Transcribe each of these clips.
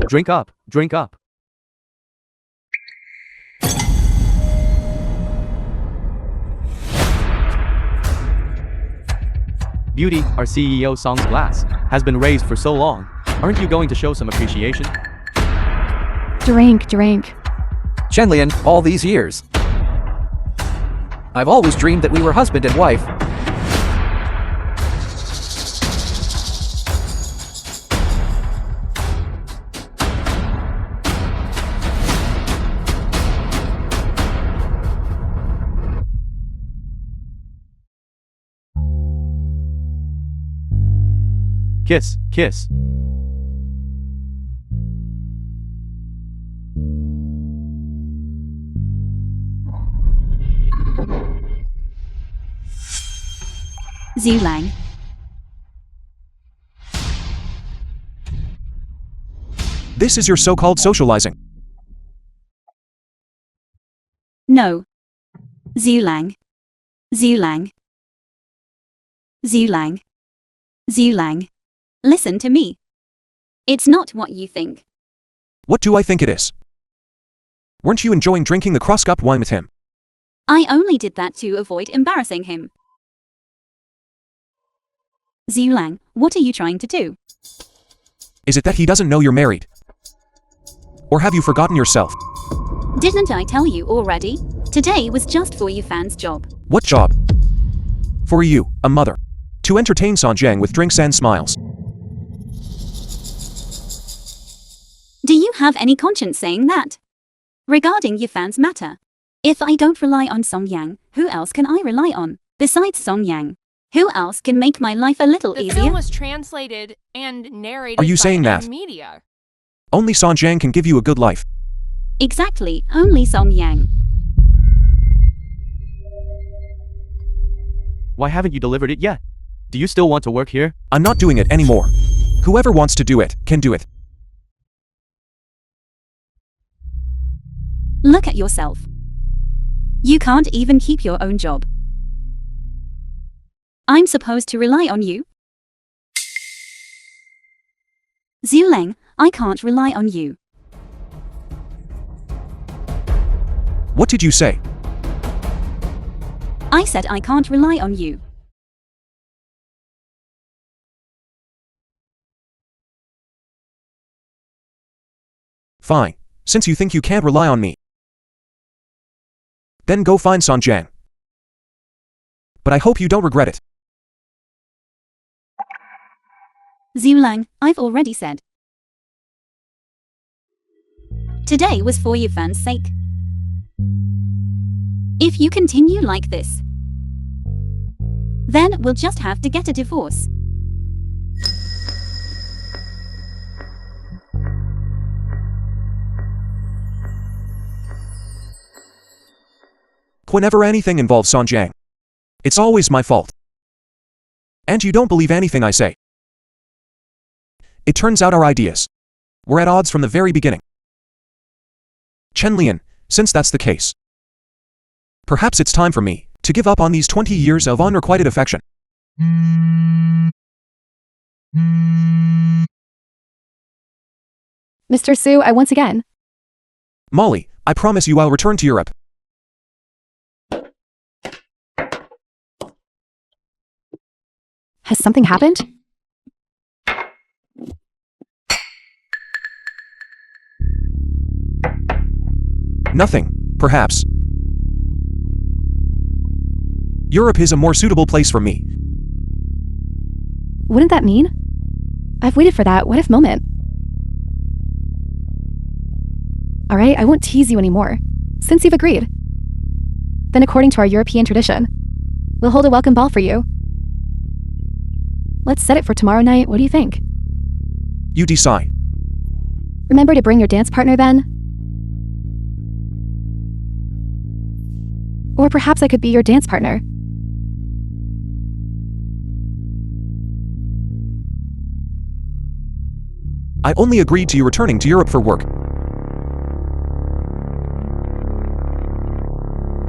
Drink up, drink up. Beauty, our CEO Song's glass, has been raised for so long. Aren't you going to show some appreciation? Drink, drink. Chenlian, all these years. I've always dreamed that we were husband and wife. Kiss, kiss. Zulang. This is your so-called socializing. No. Zulang. Zulang. Zulang. Zulang. Listen to me. It's not what you think. What do I think it is? Weren't you enjoying drinking the cross-cup wine with him? I only did that to avoid embarrassing him. Zulang, what are you trying to do? Is it that he doesn't know you're married? Or have you forgotten yourself? Didn't I tell you already? Today was just for you fans' job. What job? For you, a mother. To entertain Sanjiang with drinks and smiles. Do you have any conscience saying that? Regarding your fans' matter. If I don't rely on Song Yang, who else can I rely on? Besides Song Yang, who else can make my life a little The easier? film was translated and narrated Are you by saying that? media. Only Sanjiang can give you a good life. Exactly, only Song Yang. Why haven't you delivered it yet? Do you still want to work here? I'm not doing it anymore. Whoever wants to do it, can do it. Look at yourself. You can't even keep your own job. I'm supposed to rely on you? Zulang, I can't rely on you. What did you say? I said I can't rely on you. Fine. Since you think you can't rely on me, then go find Sanjiang. But I hope you don't regret it. Zulang, I've already said. Today was for your fans' sake. If you continue like this, then we'll just have to get a divorce. Whenever anything involves Sanjiang, it's always my fault. And you don't believe anything I say. It turns out our ideas were at odds from the very beginning. Chenlian, since that's the case, perhaps it's time for me to give up on these 20 years of unrequited affection. Mr. Su, I once again. Molly, I promise you I'll return to Europe. Has something happened? Nothing, perhaps. Europe is a more suitable place for me. Wouldn't that mean? I've waited for that what if moment. Alright, I won't tease you anymore, since you've agreed. Then according to our European tradition, we'll hold a welcome ball for you. Let's set it for tomorrow night, what do you think? You decide. Remember to bring your dance partner then? Or perhaps I could be your dance partner. I only agreed to you returning to Europe for work.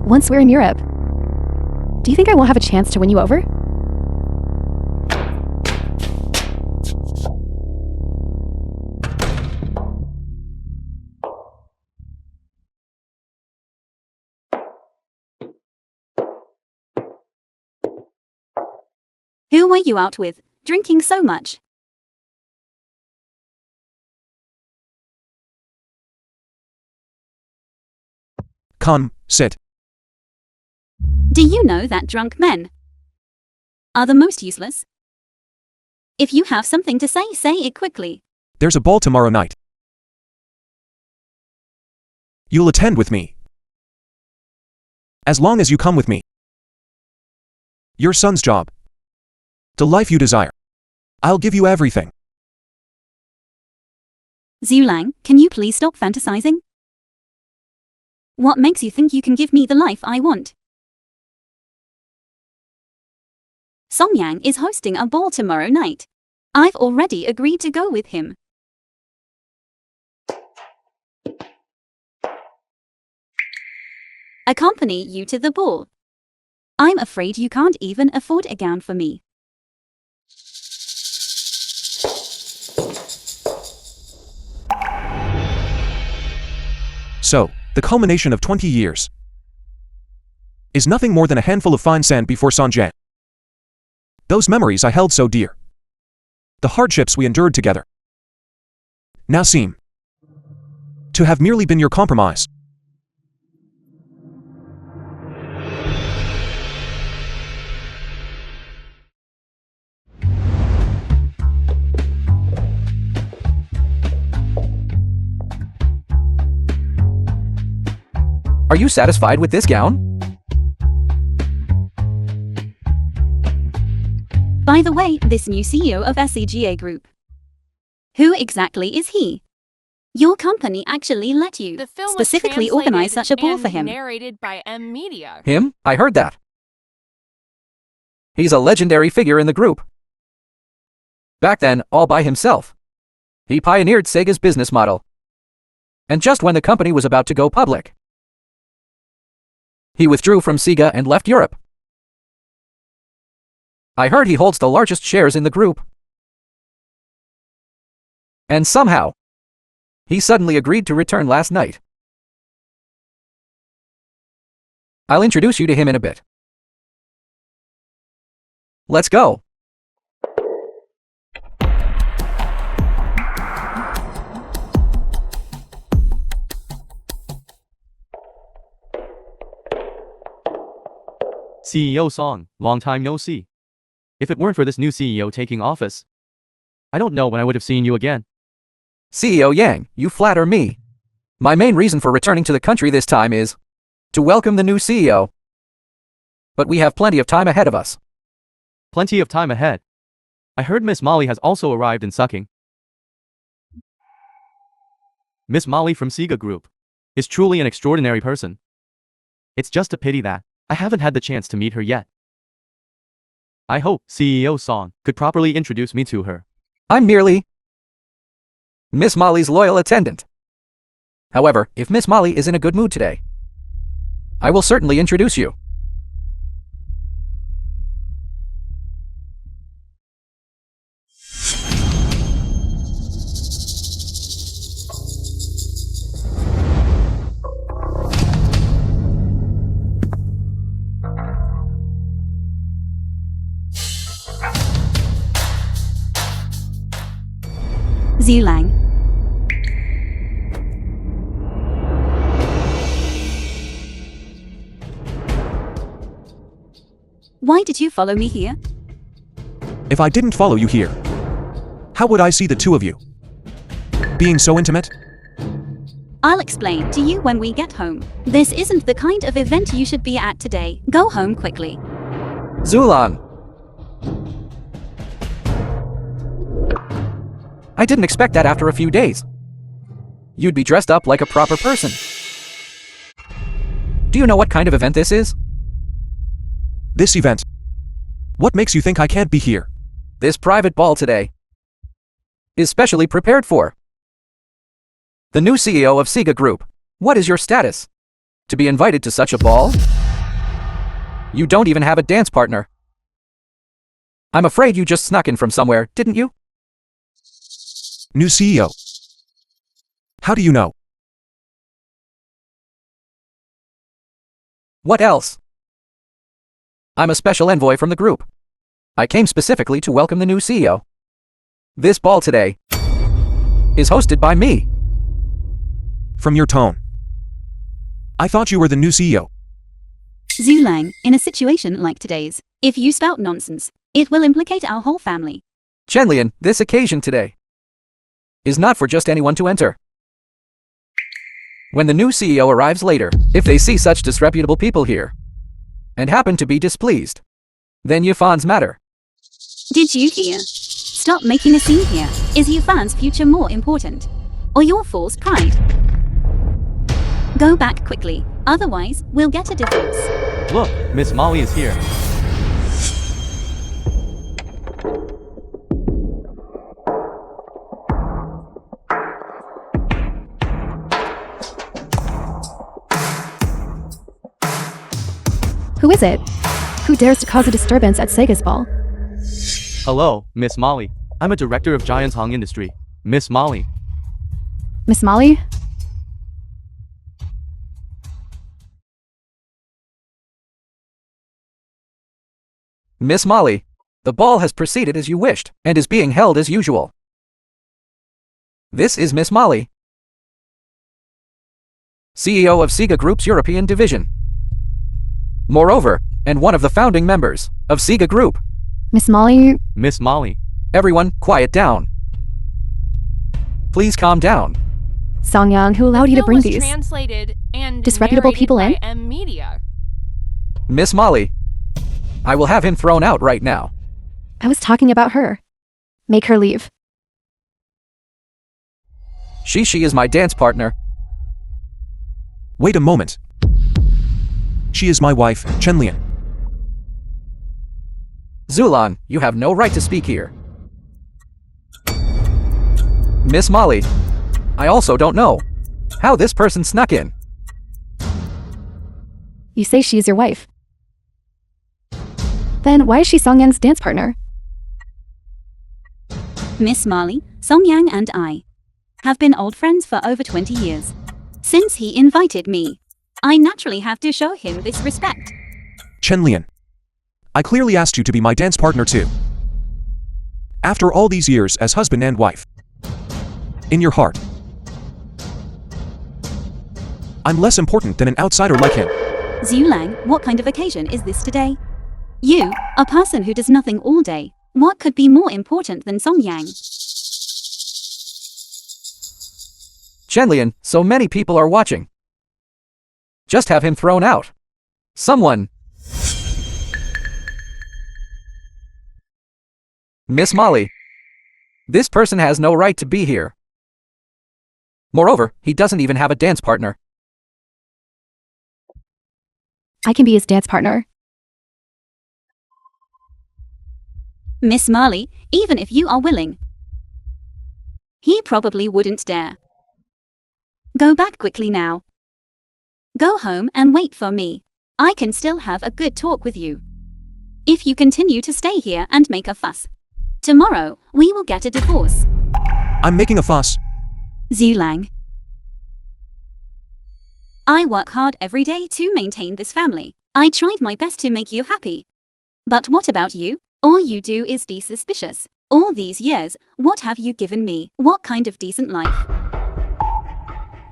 Once we're in Europe, do you think I won't have a chance to win you over? Who were you out with, drinking so much? Come, sit. Do you know that drunk men are the most useless? If you have something to say it quickly. There's a ball tomorrow night. You'll attend with me. As long as you come with me. Your son's job. The life you desire. I'll give you everything. Zulang, can you please stop fantasizing? What makes you think you can give me the life I want? Song Yang is hosting a ball tomorrow night. I've already agreed to go with him. Accompany you to the ball. I'm afraid you can't even afford a gown for me. So, the culmination of 20 years is nothing more than a handful of fine sand before Sanjiang. Those memories I held so dear. The hardships we endured together now seem to have merely been your compromise. Are you satisfied with this gown? By the way, this new CEO of SCGA Group. Who exactly is he? Your company actually let you The film was specifically organize such a ball and for him. narrated by M Media. Him? I heard that. He's a legendary figure in the group. Back then, all by himself. He pioneered Sega's business model. And just when the company was about to go public, he withdrew from Sega and left Europe. I heard he holds the largest shares in the group. And somehow, he suddenly agreed to return last night. I'll introduce you to him in a bit. Let's go. CEO Song, long time no see. If it weren't for this new CEO taking office, I don't know when I would have seen you again. CEO Yang, you flatter me. My main reason for returning to the country this time is to welcome the new CEO. But we have plenty of time ahead of us. Plenty of time ahead. I heard Miss Molly has also arrived in Sucking. Miss Molly from Sega Group is truly an extraordinary person. It's just a pity that I haven't had the chance to meet her yet. I hope CEO Song could properly introduce me to her. I'm merely Miss Molly's loyal attendant. However, if Miss Molly is in a good mood today, I will certainly introduce you. Zulang. Why did you follow me here? If I didn't follow you here, how would I see the two of you being so intimate? I'll explain to you when we get home. This isn't the kind of event you should be at today. Go home quickly. Zulang. I didn't expect that after a few days. You'd be dressed up like a proper person. Do you know what kind of event this is? This event. What makes you think I can't be here? This private ball today is specially prepared for the new CEO of Sega Group. What is your status? To be invited to such a ball? You don't even have a dance partner. I'm afraid you just snuck in from somewhere, didn't you? New CEO. How do you know? What else? I'm a special envoy from the group. I came specifically to welcome the new CEO. This ball today is hosted by me. From your tone, I thought you were the new CEO. Zulang, in a situation like today's, if you spout nonsense, it will implicate our whole family. Chenlian, this occasion today is not for just anyone to enter. When the new CEO arrives later, if they see such disreputable people here and happen to be displeased, then Yufan's matter. Did you hear? Stop making a scene here. Is Yufan's future more important? Or your false pride? Go back quickly, otherwise we'll get a divorce. Look, Miss Molly is here. Who is it? Who dares to cause a disturbance at Sega's ball? Hello, Miss Molly. I'm a director of Giant's Hong Industry. Miss Molly. Miss Molly? Miss Molly, the ball has proceeded as you wished and is being held as usual. This is Miss Molly, CEO of Sega Group's European division. Moreover, and one of the founding members of Sega Group. Miss Molly? Miss Molly. Everyone, quiet down. Please calm down. Songyang, who allowed you to Bill bring was these translated and disreputable narrated people by in? M Media. Miss Molly, I will have him thrown out right now. I was talking about her. Make her leave. She is my dance partner. Wait a moment. She is my wife, Chenlian. Zulan, you have no right to speak here. Miss Molly, I also don't know how this person snuck in. You say she is your wife. Then why is she Songyang's dance partner? Miss Molly, Songyang and I have been old friends for over 20 years. Since he invited me, I naturally have to show him this respect. Chenlian, I clearly asked you to be my dance partner too. After all these years as husband and wife. In your heart, I'm less important than an outsider like him. Zulang, what kind of occasion is this today? You, a person who does nothing all day, what could be more important than Songyang? Chenlian, so many people are watching. Just have him thrown out. Someone. Miss Molly, this person has no right to be here. Moreover, he doesn't even have a dance partner. I can be his dance partner. Miss Molly, even if you are willing, he probably wouldn't dare. Go back quickly now. Go home and wait for me. I can still have a good talk with you. If you continue to stay here and make a fuss, tomorrow we will get a divorce. I'm making a fuss. Zulang. I work hard every day to maintain this family. I tried my best to make you happy. But what about you? All you do is be suspicious. All these years, what have you given me? What kind of decent life?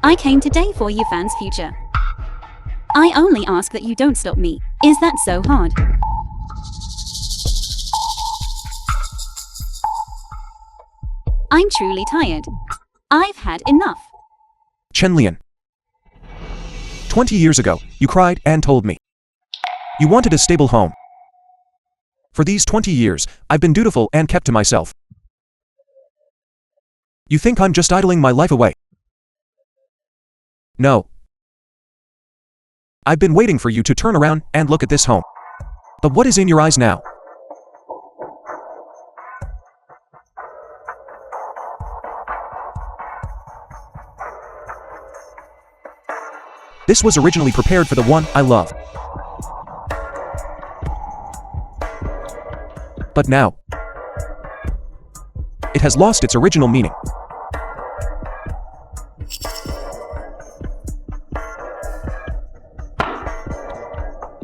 I came today for you fans' future. I only ask that you don't stop me. Is that so hard? I'm truly tired. I've had enough. Chenlian. 20 years ago, you cried and told me. You wanted a stable home. For these 20 years, I've been dutiful and kept to myself. You think I'm just idling my life away? No. I've been waiting for you to turn around and look at this home. But what is in your eyes now? This was originally prepared for the one I love. But now, it has lost its original meaning.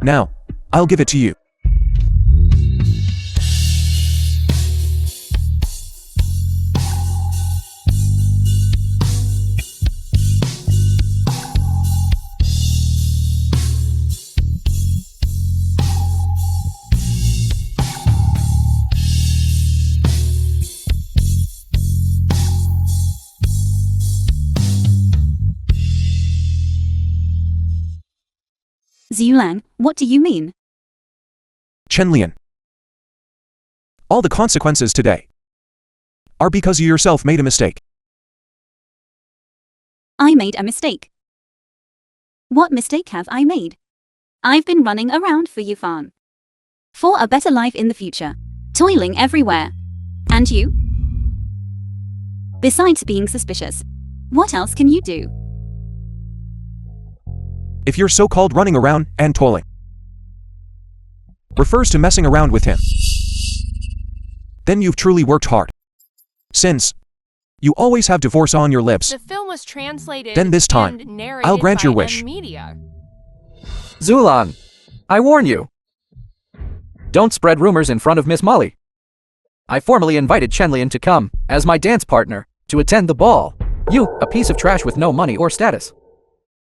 Now, I'll give it to you. Zulang, what do you mean? Chenlian. All the consequences today are because you yourself made a mistake. I made a mistake. What mistake have I made? I've been running around for Yufan. For a better life in the future. Toiling everywhere. And you? Besides being suspicious, what else can you do? If your so-called running around and toiling refers to messing around with him, then you've truly worked hard. Since you always have divorce on your lips, The film was translated then this time, and narrated I'll grant by your wish. Media. Zulan, I warn you. Don't spread rumors in front of Miss Molly. I formally invited Chenlian to come, as my dance partner, to attend the ball. You, a piece of trash with no money or status.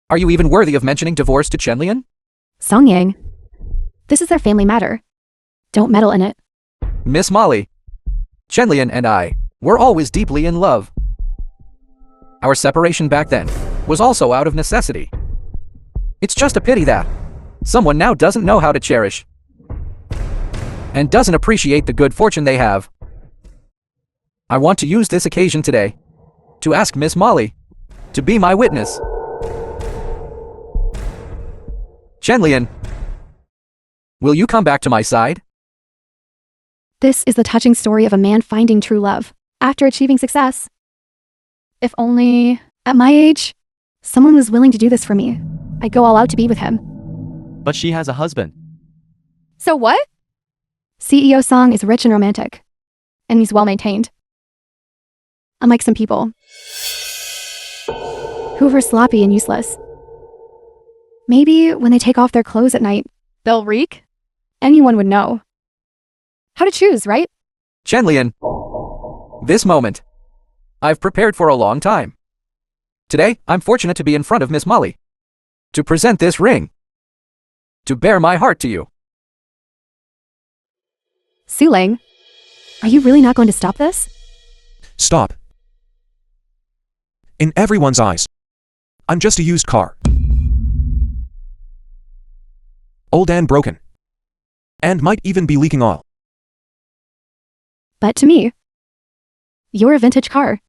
Are you even worthy of mentioning divorce to Chenlian? Songyang. This is their family matter. Don't meddle in it. Miss Molly, Chenlian and I were always deeply in love. Our separation back then was also out of necessity. It's just a pity that someone now doesn't know how to cherish and doesn't appreciate the good fortune they have. I want to use this occasion today to ask Miss Molly to be my witness. Chenlian, will you come back to my side? This is the touching story of a man finding true love after achieving success. If only, at my age, someone was willing to do this for me, I'd go all out to be with him. But she has a husband. So what? CEO Song is rich and romantic, and he's well maintained. Unlike some people who are sloppy and useless. Maybe when they take off their clothes at night, they'll reek? Anyone would know. How to choose, right? Chenlian, this moment, I've prepared for a long time. Today, I'm fortunate to be in front of Miss Molly, to present this ring, to bear my heart to you. Sulang, are you really not going to stop this? stop. In everyone's eyes, I'm just a used car. Old and broken. And might even be leaking oil. But to me, you're a vintage car.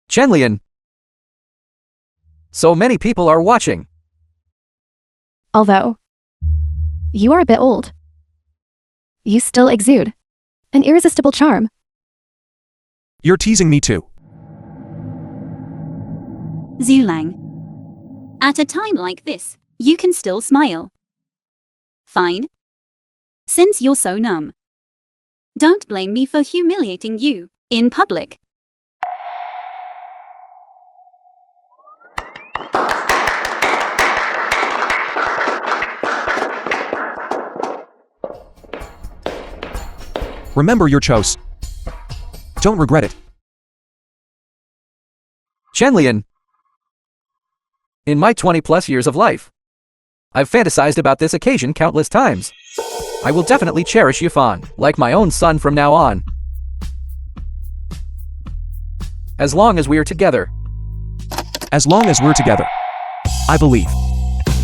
Chenlian, so many people are watching. Although, you are a bit old. You still exude an irresistible charm. You're teasing me too. Zulang. At a time like this, you can still smile. Fine. Since you're so numb. Don't blame me for humiliating you in public. Remember your choice. Don't regret it. Chenlian, in my 20+ years of life, I've fantasized about this occasion countless times. I will definitely cherish Yufan like my own son from now on. As long as we are together. As long as we're together, I believe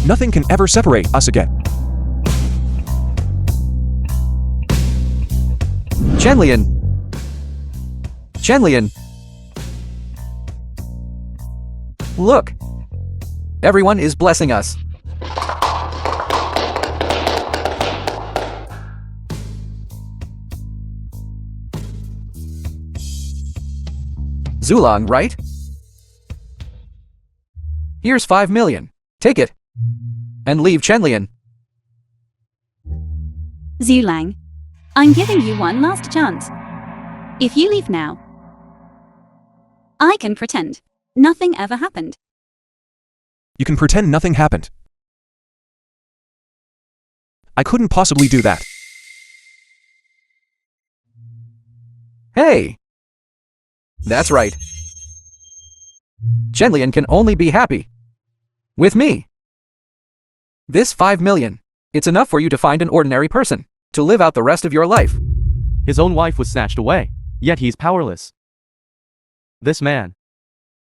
nothing can ever separate us again. Chenlian. Chenlian. Look. Everyone is blessing us. Zulang, right? Here's 5 million. Take it. And leave Chenlian. Zulang. I'm giving you one last chance. If you leave now, I can pretend nothing ever happened. You can pretend nothing happened. I couldn't possibly do that. Hey! That's right. Chenlian can only be happy with me. This 5 million, it's enough for you to find an ordinary person to live out the rest of your life. His own wife was snatched away, yet he's powerless. This man,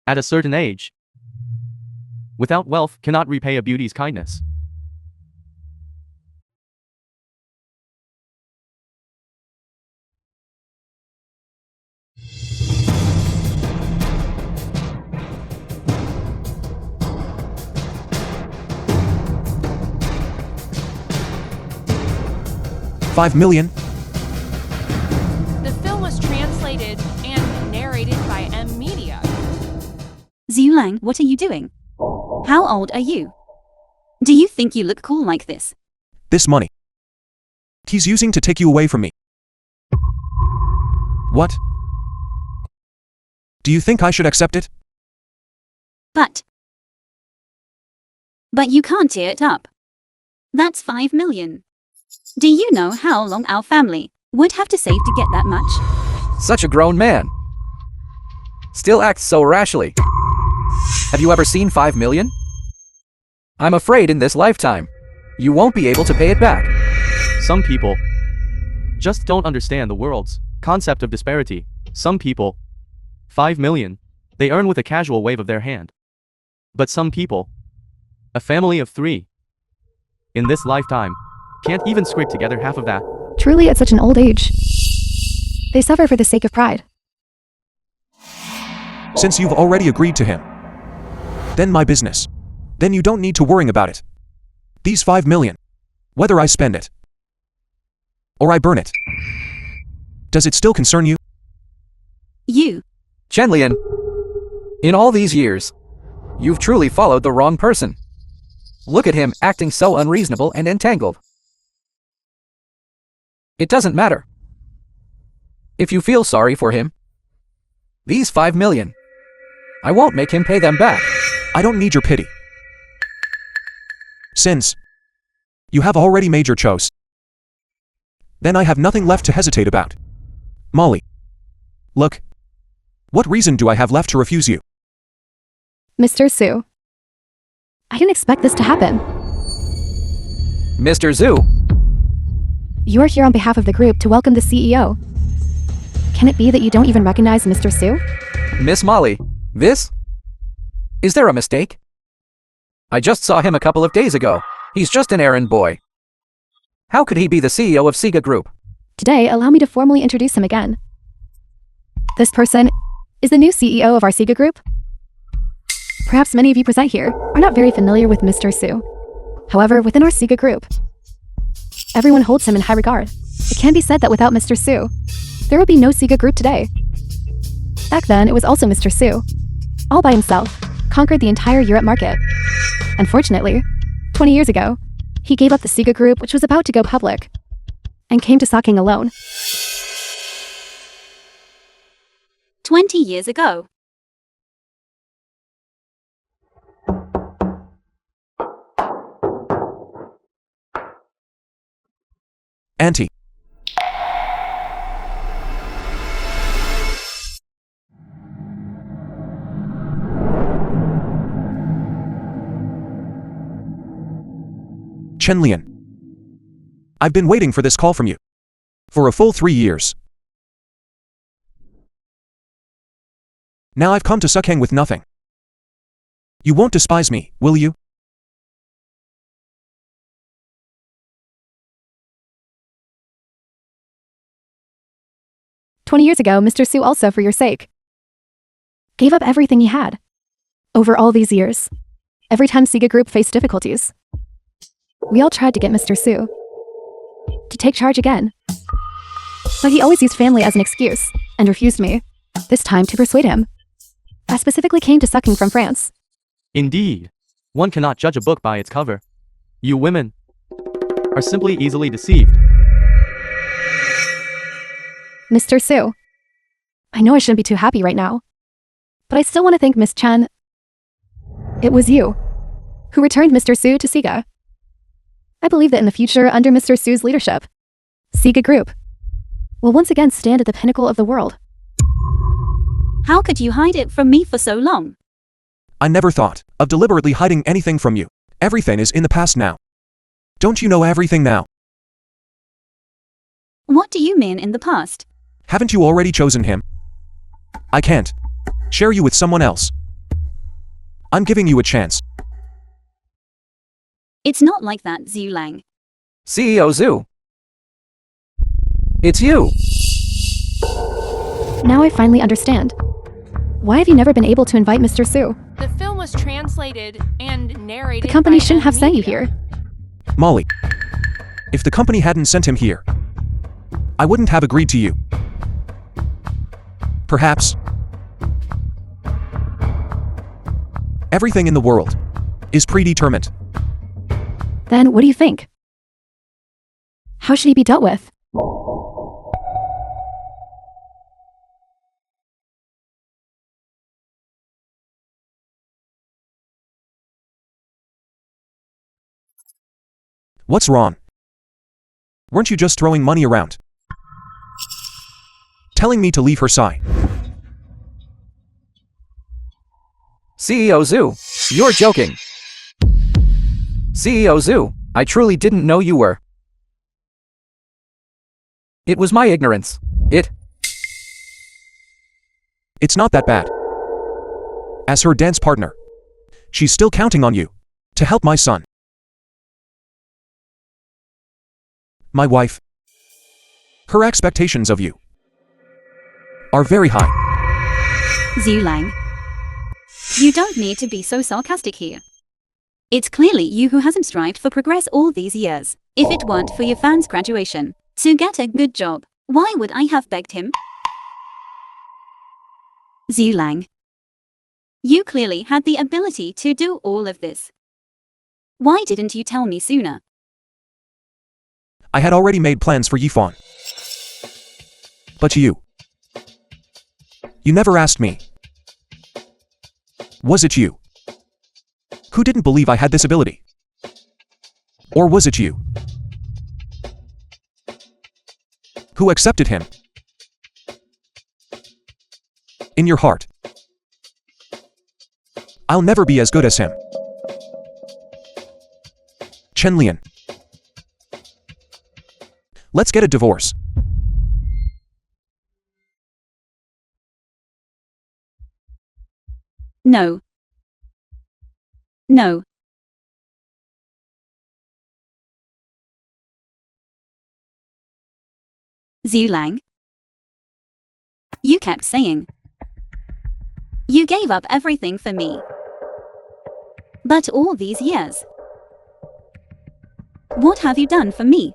at a certain age, Without wealth cannot repay a beauty's kindness. $5 million? The film was translated and narrated by M Media. Zulang, what are you doing? How old are you? Do you think you look cool like this? This money. He's using to take you away from me. What? Do you think I should accept it? But you can't tear it up. That's 5 million. Do you know how long our family would have to save to get that much? Such a grown man. Still acts so rashly. Have you ever seen 5 million? I'm afraid in this lifetime, you won't be able to pay it back. Some people just don't understand the world's concept of disparity. Some people, 5 million, they earn with a casual wave of their hand. But some people, a family of 3, in this lifetime, can't even scrape together half of that. Truly at such an old age. They suffer for the sake of pride. Since you've already agreed to him, then my business. Then you don't need to worry about it. These 5 million, whether I spend it or I burn it, does it still concern you? You. Chenlian, in all these years, you've truly followed the wrong person. Look at him acting so unreasonable and entangled. It doesn't matter. If you feel sorry for him, these 5 million, I won't make him pay them back. I don't need your pity. Since you have already made your choice, then I have nothing left to hesitate about. Molly, look, what reason do I have left to refuse you? Mr. Su. I didn't expect this to happen. Mr. Zhu, You are here on behalf of the group to welcome the CEO. Can it be that you don't even recognize Mr. Su? Miss Molly, this? Is there a mistake? I just saw him a couple of days ago. He's just an errand boy. How could he be the CEO of Sega Group? Today, allow me to formally introduce him again. This person is the new CEO of our Sega Group. Perhaps many of you present here are not very familiar with Mr. Su. However, within our Sega Group, everyone holds him in high regard. It can be said that without Mr. Su, there would be no Sega Group today. Back then, it was also Mr. Su, all by himself, conquered the entire Europe market. Unfortunately, 20 years ago, he gave up the Sega Group, which was about to go public, and came to Socking alone. 20 years ago. Auntie. Chenlian. I've been waiting for this call from you. For a full 3 years. Now I've come to Sukhang with nothing. You won't despise me, will you? "20 years ago, Mr. Su also, for your sake, gave up everything he had. Over all these years, every time Sega Group faced difficulties, we all tried to get Mr. Su to take charge again. But he always used family as an excuse and refused me, this time to persuade him. I specifically came to Sucking from France. Indeed. One cannot judge a book by its cover. You women are simply easily deceived. Mr. Su, I know I shouldn't be too happy right now, but I still want to thank Miss Chen. It was you who returned Mr. Su to Sega. I believe that in the future, under Mr. Su's leadership, Sega Group will once again stand at the pinnacle of the world. How could you hide it from me for so long? I never thought of deliberately hiding anything from you. Everything is in the past now. Don't you know everything now? What do you mean in the past? Haven't you already chosen him? I can't share you with someone else. I'm giving you a chance It's not like that, Zhu Lang. CEO Zhu. It's you. Now I finally understand. Why have you never been able to invite Mr. Su? The film was translated and narrated The company by shouldn't have sent you Media. here. Molly. If the company hadn't sent him here, I wouldn't have agreed to you. Perhaps everything in the world is predetermined. Then what do you think? How should he be dealt with? What's wrong? Weren't you just throwing money around? Telling me to leave her side. CEO Zhu, you're joking. CEO Zhu, I truly didn't know you were. It was my ignorance. It's not that bad. As her dance partner, she's still counting on you to help my son. My wife. Her expectations of you are very high. Zhu Lang. You don't need to be so sarcastic here. It's clearly you who hasn't strived for progress all these years. If it weren't for your fans' graduation, to get a good job, why would I have begged him? Zhu Lang. You clearly had the ability to do all of this. Why didn't you tell me sooner? I had already made plans for Yifan. But you never asked me. Was it you who didn't believe I had this ability? Or was it you who accepted him in your heart? I'll never be as good as him. Chen Lian. Let's get a divorce. No. No. Zhu Lang. You kept saying you gave up everything for me. But all these years, what have you done for me?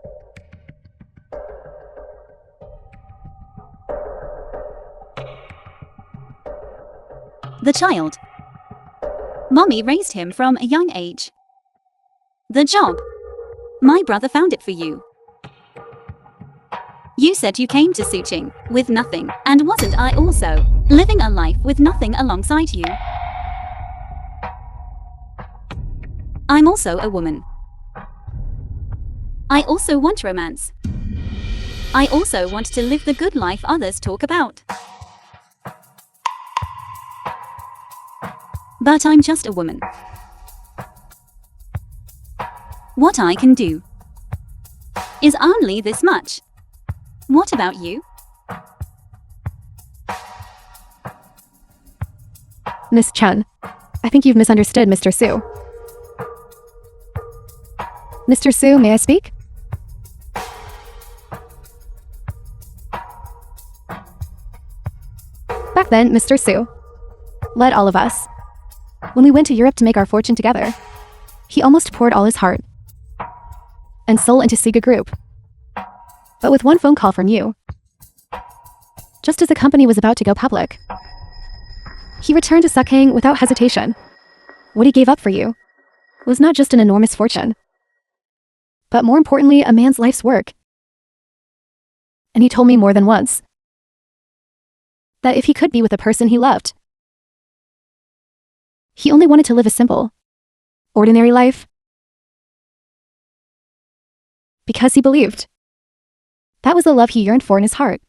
The child. Mommy raised him from a young age. The job. My brother found it for you. You said you came to Suching with nothing, and wasn't I also living a life with nothing alongside you? I'm also a woman. I also want romance. I also want to live the good life others talk about. But I'm just a woman. What I can do is only this much. What about you? Miss Chen, I think you've misunderstood Mr. Su. Mr. Su, may I speak? Back then, Mr. Su led all of us. When we went to Europe to make our fortune together, he almost poured all his heart and soul into Siga Group. But with one phone call from you, just as the company was about to go public, he returned to Sukhang without hesitation. What he gave up for you was not just an enormous fortune, but more importantly, a man's life's work. And he told me more than once that if he could be with a person he loved, he only wanted to live a simple, ordinary life. Because he believed that was the love he yearned for in his heart.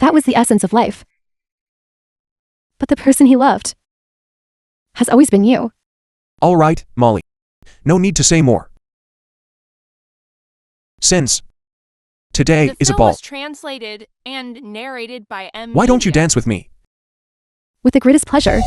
That was the essence of life. But the person he loved has always been you. All right, Molly. No need to say more. Since today The is a film ball, was translated and narrated by M. why don't you Media. dance with me? With the greatest pleasure.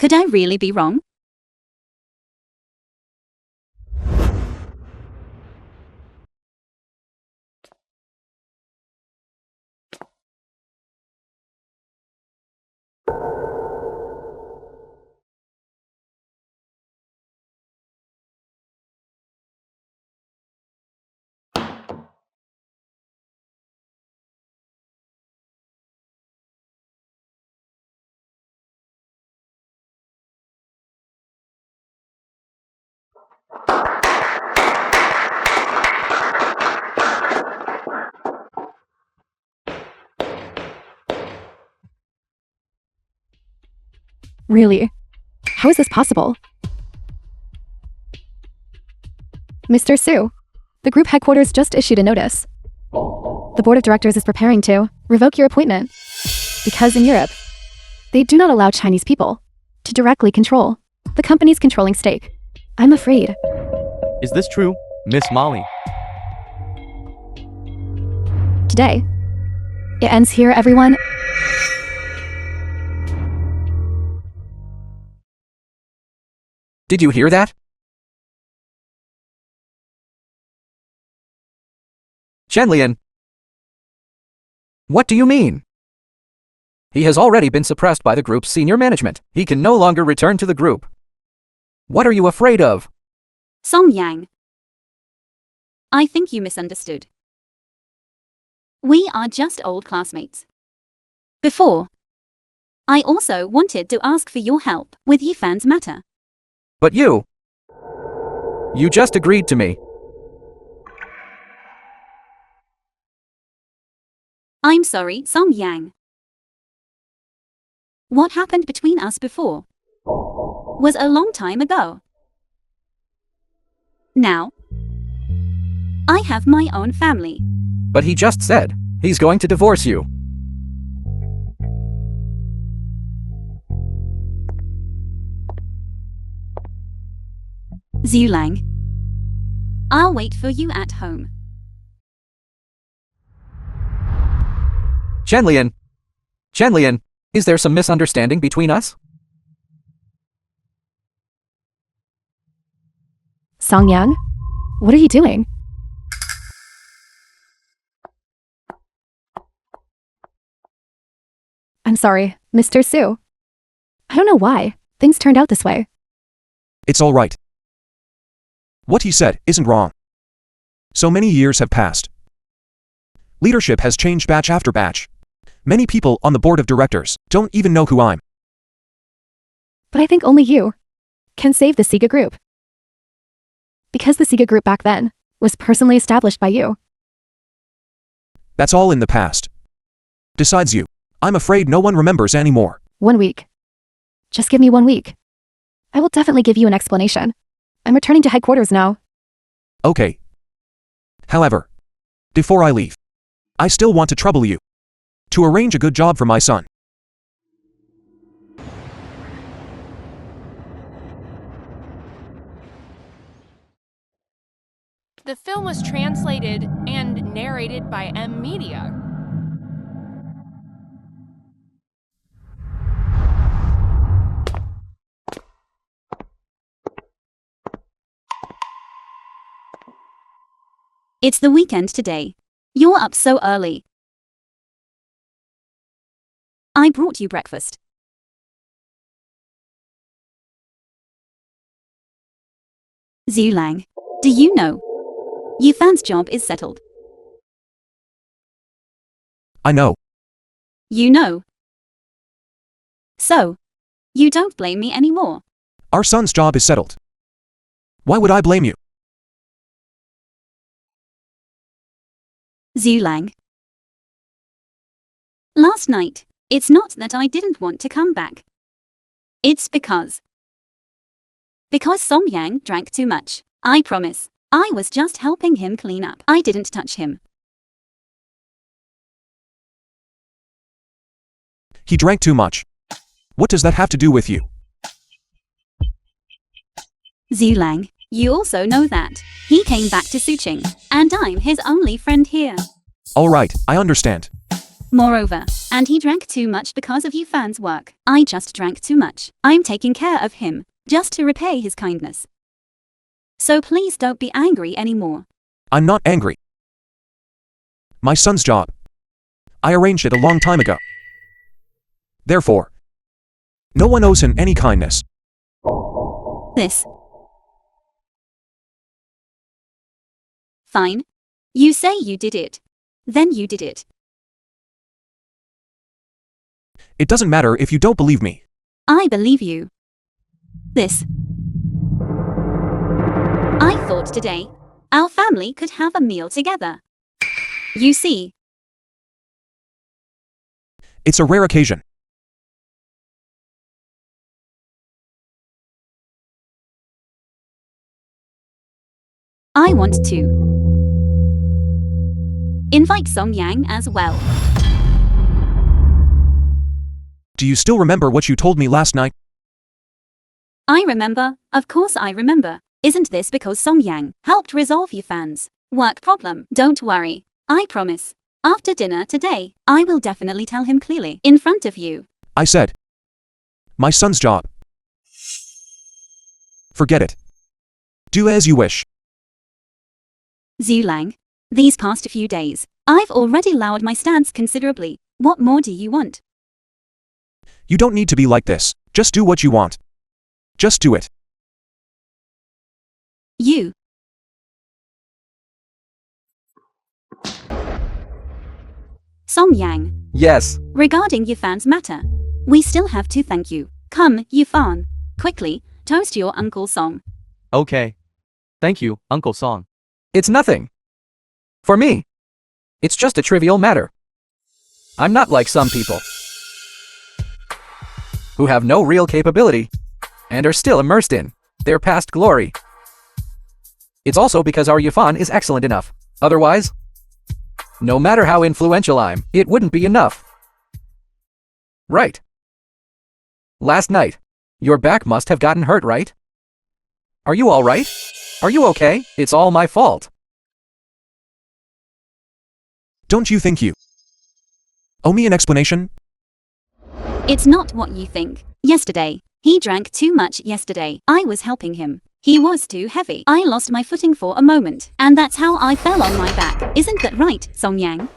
Could I really be wrong? Really? How is this possible? Mr. Su, the group headquarters just issued a notice. The board of directors is preparing to revoke your appointment. Because in Europe, they do not allow Chinese people to directly control the company's controlling stake. I'm afraid. Is this true, Miss Molly? Today, it ends here, everyone. Did you hear that? Shenlian. What do you mean? He has already been suppressed by the group's senior management. He can no longer return to the group. What are you afraid of? Song Yang. I think you misunderstood. We are just old classmates. Before, I also wanted to ask for your help with Yifan's matter. But you just agreed to me. I'm sorry, Song Yang. What happened between us before was a long time ago. Now, I have my own family. But he just said he's going to divorce you. Zulang, I'll wait for you at home. Shenlian, is there some misunderstanding between us? Songyang, what are you doing? I'm sorry, Mr. Su. I don't know why things turned out this way. It's all right. What he said isn't wrong. So many years have passed. Leadership has changed batch after batch. Many people on the board of directors don't even know who I'm. But I think only you can save the Sega group. Because the Sega group back then was personally established by you. That's all in the past. Besides you, I'm afraid no one remembers anymore. 1 week. Just give me 1 week. I will definitely give you an explanation. I'm returning to headquarters now. Okay. However, before I leave, I still want to trouble you to arrange a good job for my son. The film was translated and narrated by M Media. It's the weekend today. You're up so early. I brought you breakfast. Zulang, do you know? Yifan's job is settled. I know. You know. So, you don't blame me anymore. Our son's job is settled. Why would I blame you? Zulang. Last night, it's not that I didn't want to come back. It's because Song Yang drank too much. I promise. I was just helping him clean up. I didn't touch him. He drank too much. What does that have to do with you? Zulang, you also know that. He came back to Suqing, and I'm his only friend here. All right, I understand. Moreover, and he drank too much because of you fans' work. I just drank too much. I'm taking care of him, just to repay his kindness. So please don't be angry anymore. I'm not angry. My son's job. I arranged it a long time ago. Therefore, no one owes him any kindness. This. Fine. You say you did it. Then you did it. It doesn't matter if you don't believe me. I believe you. This. I thought today, our family could have a meal together. You see. It's a rare occasion. I want to invite Song Yang as well. Do you still remember what you told me last night? I remember, of course I remember. Isn't this because Song Yang helped resolve you fans' work problem? Don't worry, I promise. After dinner today, I will definitely tell him clearly in front of you. I said. My son's job. Forget it. Do as you wish. Zulang, these past few days, I've already lowered my stance considerably. What more do you want? You don't need to be like this. Just do what you want. Just do it. You. Song Yang, Yes. regarding Yufan's matter, we still have to thank you. Come, Yufan, quickly, toast your Uncle Song. Okay. Thank you, Uncle Song. It's nothing. For me, it's just a trivial matter. I'm not like some people who have no real capability and are still immersed in their past glory. It's also because our Yufan is excellent enough. Otherwise, no matter how influential I'm, it wouldn't be enough. Right. Last night, your back must have gotten hurt, right? Are you all right? Are you okay? It's all my fault. Don't you think you owe me an explanation? It's not what you think. Yesterday, he drank too much yesterday. I was helping him. He was too heavy. I lost my footing for a moment, and that's how I fell on my back. Isn't that right, Song Yang?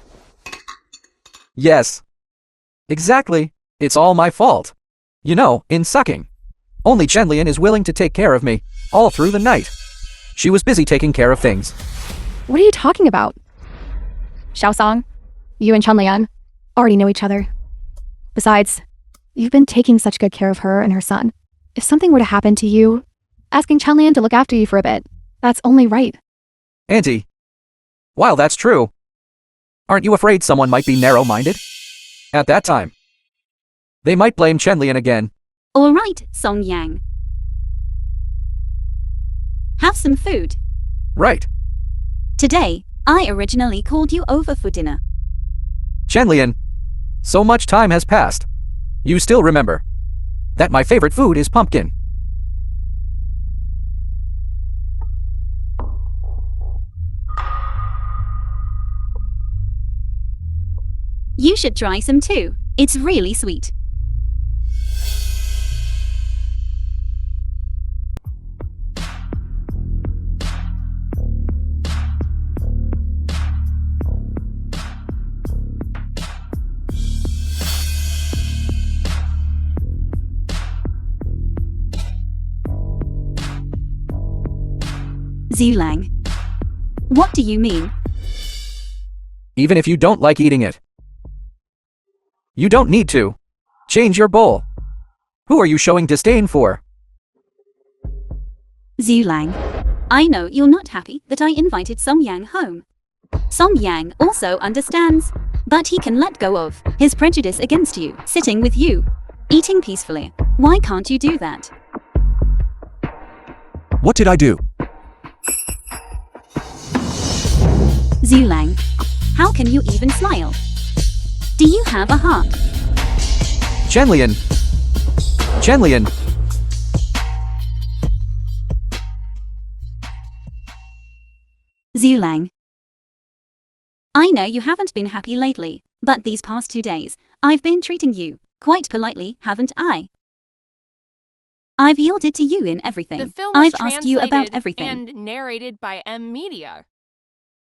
Yes. Exactly. It's all my fault. You know, in sucking, only Chenlian is willing to take care of me, all through the night. She was busy taking care of things. What are you talking about? Xiaosong, you and Chunlian already know each other. Besides, you've been taking such good care of her and her son. If something were to happen to you, asking Chunlian to look after you for a bit, that's only right. Auntie, while that's true, aren't you afraid someone might be narrow-minded? At that time, they might blame Chenlian again. All right, Song Yang. Have some food. Right. Today, I originally called you over for dinner. Chenlian, so much time has passed. You still remember that my favorite food is pumpkin. You should try some too. It's really sweet. Zulang. What do you mean? Even if you don't like eating it, you don't need to. Change your bowl. Who are you showing disdain for? Zulang. I know you're not happy that I invited Song Yang home. Song Yang also understands, but he can let go of his prejudice against you, sitting with you, eating peacefully. Why can't you do that? What did I do? Zulang. How can you even smile? Do you have a heart? Chenlian. Chenlian. Zulang. I know you haven't been happy lately, But these past 2 days, I've been treating you quite politely, haven't I? I've yielded to you in The everything. film was I've asked you about translated everything. and narrated by Media.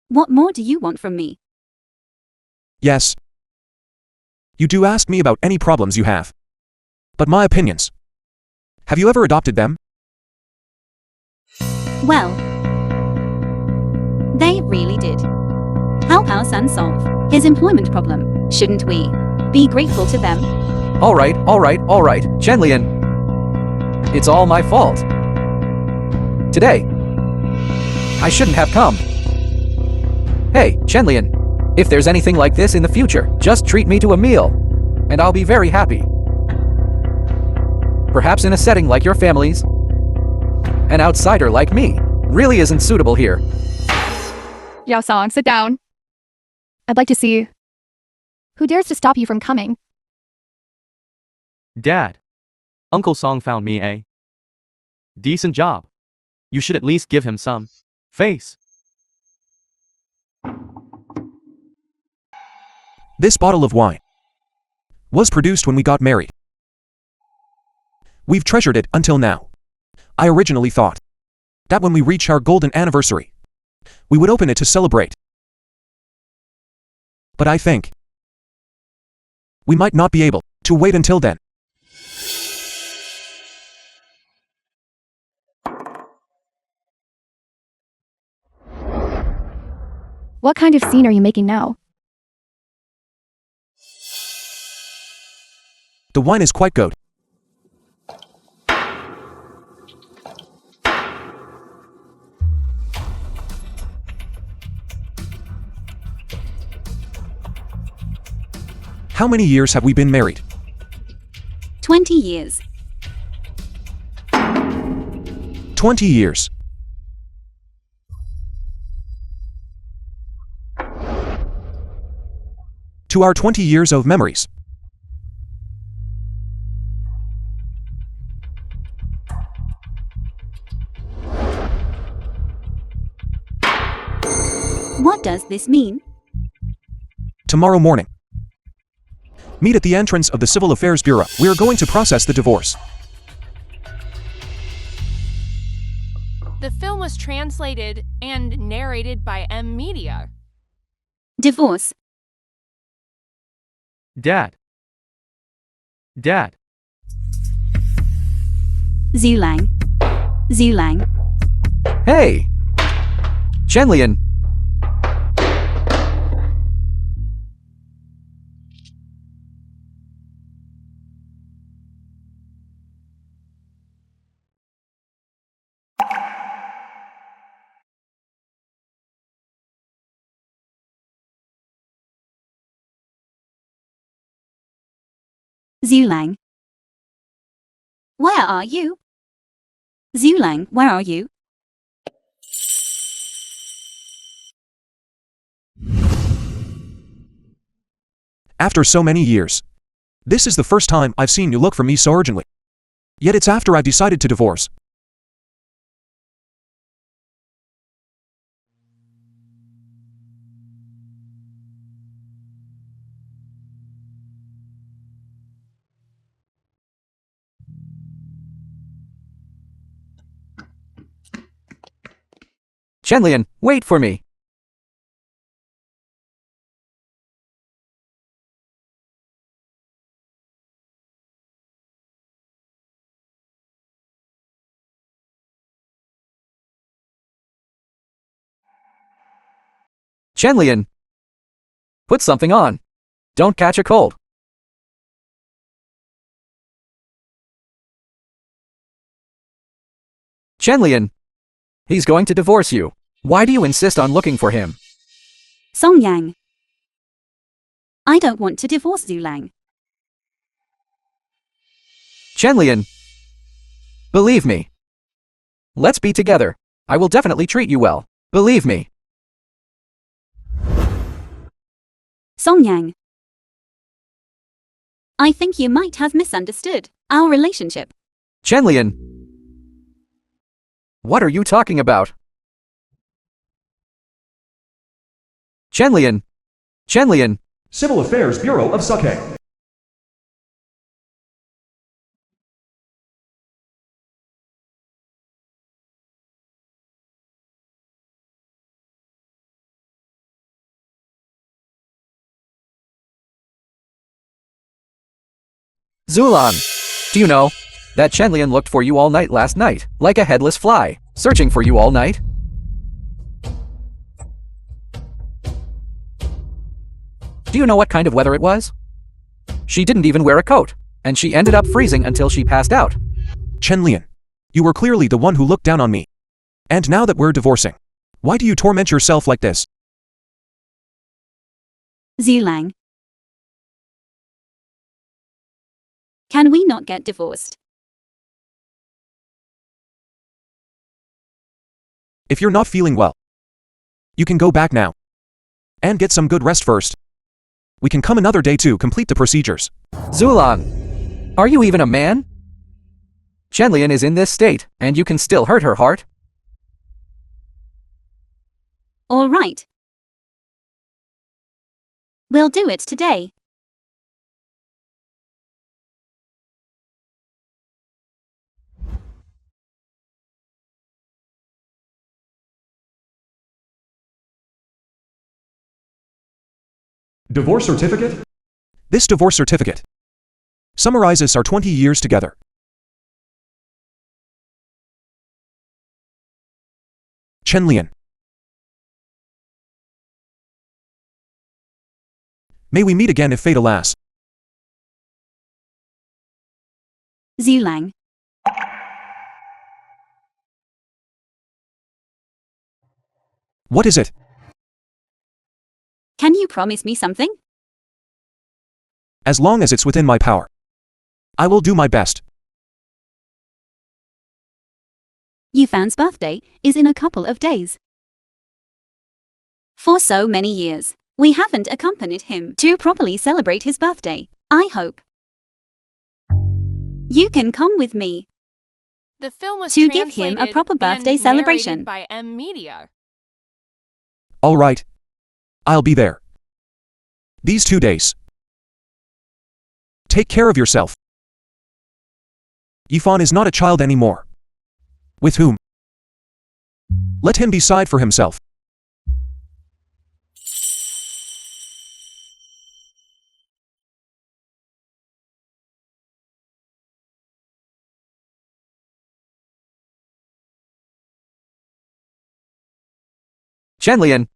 What more do you want from me? Yes. You do ask me about any problems you have. But my opinions. Have you ever adopted them? Well, they really did. Help our son solve his employment problem. Shouldn't we be grateful to them? Alright, Chenlian. It's all my fault. Today, I shouldn't have come. Hey, Chenlian, if there's anything like this in the future, just treat me to a meal, and I'll be very happy. Perhaps in a setting like your family's. An outsider like me really isn't suitable here. Yao Song, sit down. I'd like to see who dares to stop you from coming. Dad. Uncle Song found me a decent job. You should at least give him some face. This bottle of wine was produced when we got married. We've treasured it until now. I originally thought that when we reach our golden anniversary, we would open it to celebrate. But I think we might not be able to wait until then. What kind of scene are you making now? The wine is quite good. How many years have we been married? 20 years. 20 years. To our 20 years of memories. What does this mean? Tomorrow morning. Meet at the entrance of the Civil Affairs Bureau. We are going to process the divorce. The film was translated and narrated by Media. Divorce. Dad. Dad. Zulang. Zulang. Hey! Chenlian! Zulang. Where are you? Zulang, where are you? After so many years. This is the first time I've seen you look for me so urgently. Yet it's after I've decided to divorce. Chenlian, wait for me! Chenlian! Put something on. Don't catch a cold. Chenlian! He's going to divorce you. Why do you insist on looking for him? Song Yang. I don't want to divorce Zulang. Chenlian! Believe me. Let's be together. I will definitely treat you well. Believe me. Song Yang. I think you might have misunderstood our relationship. Chenlian! What are you talking about? Chenlian! Chenlian! Civil Affairs Bureau of Sake. Zulan! Do you know that Chenlian looked for you all night last night, like a headless fly, searching for you all night? Do you know what kind of weather it was? She didn't even wear a coat, and she ended up freezing until she passed out. Chenlian, you were clearly the one who looked down on me. And now that we're divorcing, why do you torment yourself like this? Zulang. Can we not get divorced? If you're not feeling well, you can go back now. And get some good rest first. We can come another day to complete the procedures. Zulan! Are you even a man? Chenlian is in this state, and you can still hurt her heart? All right. We'll do it today. Divorce certificate? This divorce certificate summarizes our 20 years together. Chenlian. May we meet again if fate allows. Zulang. What is it? Can you promise me something? As long as it's within my power, I will do my best. Yufan's birthday is in a couple of days. For so many years, we haven't accompanied him to properly celebrate his birthday. I hope you can come with me. The film was To give him a translated proper birthday and celebration. narrated by Media. All right. I'll be there. These 2 days. Take care of yourself. Yifan is not a child anymore. With whom? Let him decide for himself. Chenlian!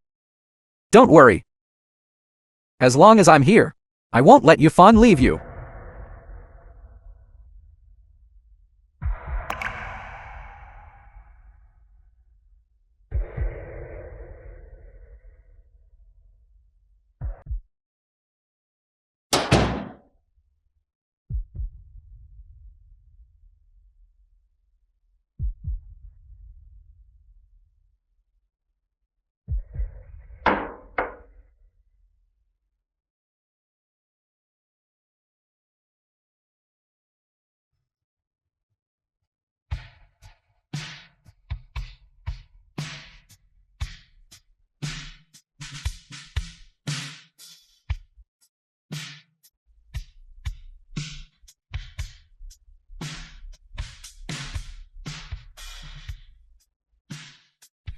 Don't worry. As long as I'm here, I won't let Yifan leave you.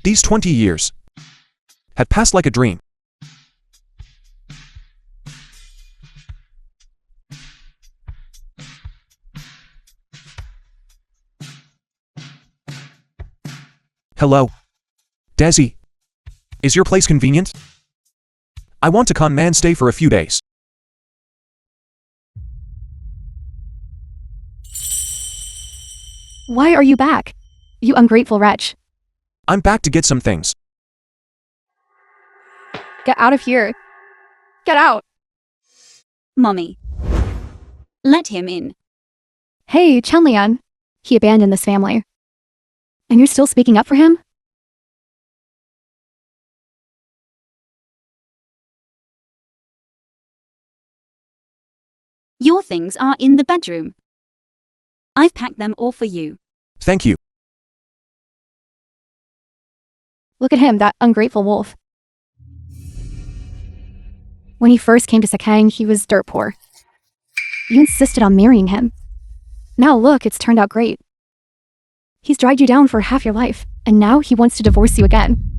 These 20 years had passed like a dream. Hello? Desi? Is your place convenient? I want to con man stay for a few days. Why are you back? You ungrateful wretch. I'm back to get some things. Get out of here. Get out. Mommy. Let him in. Hey, Chenlian. He abandoned this family. And you're still speaking up for him? Your things are in the bedroom. I've packed them all for you. Thank you. Look at him, that ungrateful wolf. When he first came to Sakang, he was dirt poor. You insisted on marrying him. Now look, it's turned out great. He's dragged you down for half your life, and now he wants to divorce you again.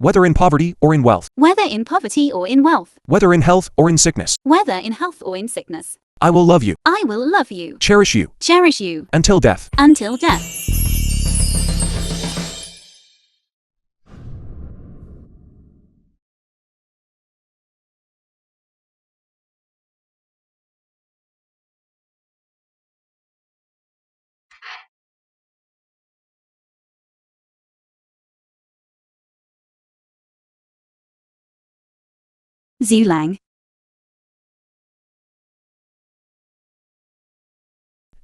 Whether in poverty or in wealth, Whether in poverty or in wealth, whether in health or in sickness, whether in health or in sickness, I will love you, I will love you, cherish you, cherish you, until death. until death. Zulang.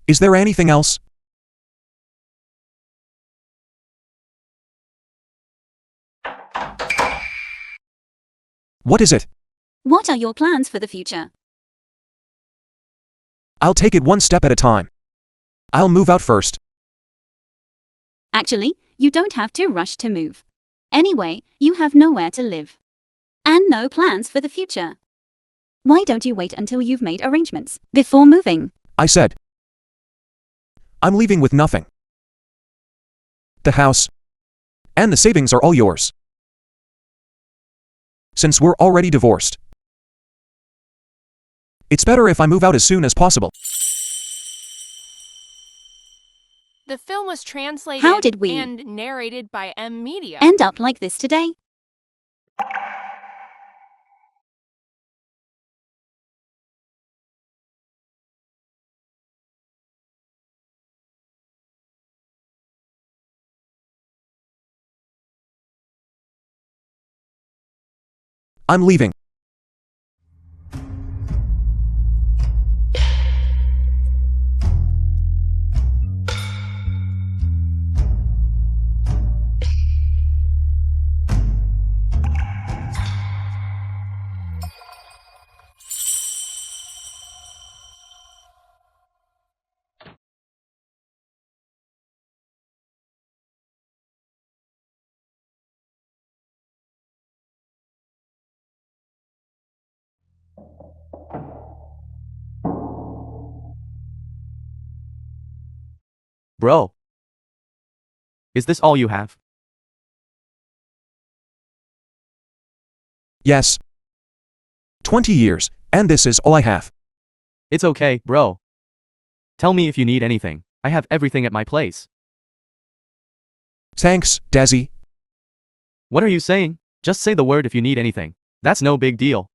Is there anything else? What is it? What are your plans for the future? I'll take it one step at a time. I'll move out first. Actually, you don't have to rush to move. Anyway, you have nowhere to live. And no plans for the future. Why don't you wait until you've made arrangements before moving? I said. I'm leaving with nothing. The house and the savings are all yours. Since we're already divorced, it's better if I move out as soon as possible. The film was translated How did we and narrated by Media. end up like this today? I'm leaving. Bro. Is this all you have? Yes. 20 years, and this is all I have. It's okay, bro. Tell me if you need anything. I have everything at my place. Thanks, Desi. What are you saying? Just say the word if you need anything. That's no big deal.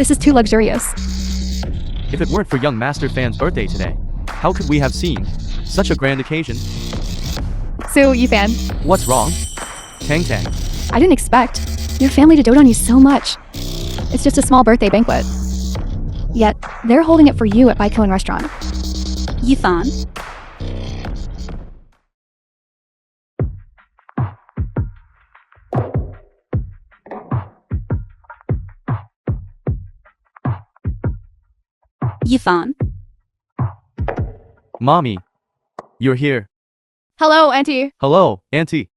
This is too luxurious. If it weren't for young Master Fan's birthday today, how could we have seen such a grand occasion? So, Yifan, What's wrong? Tang Tang. I didn't expect your family to dote on you so much. It's just a small birthday banquet. Yet, they're holding it for you at Baikoan Restaurant. Yifan? Yifan? Mommy. You're here. Hello, Auntie. Hello, Auntie.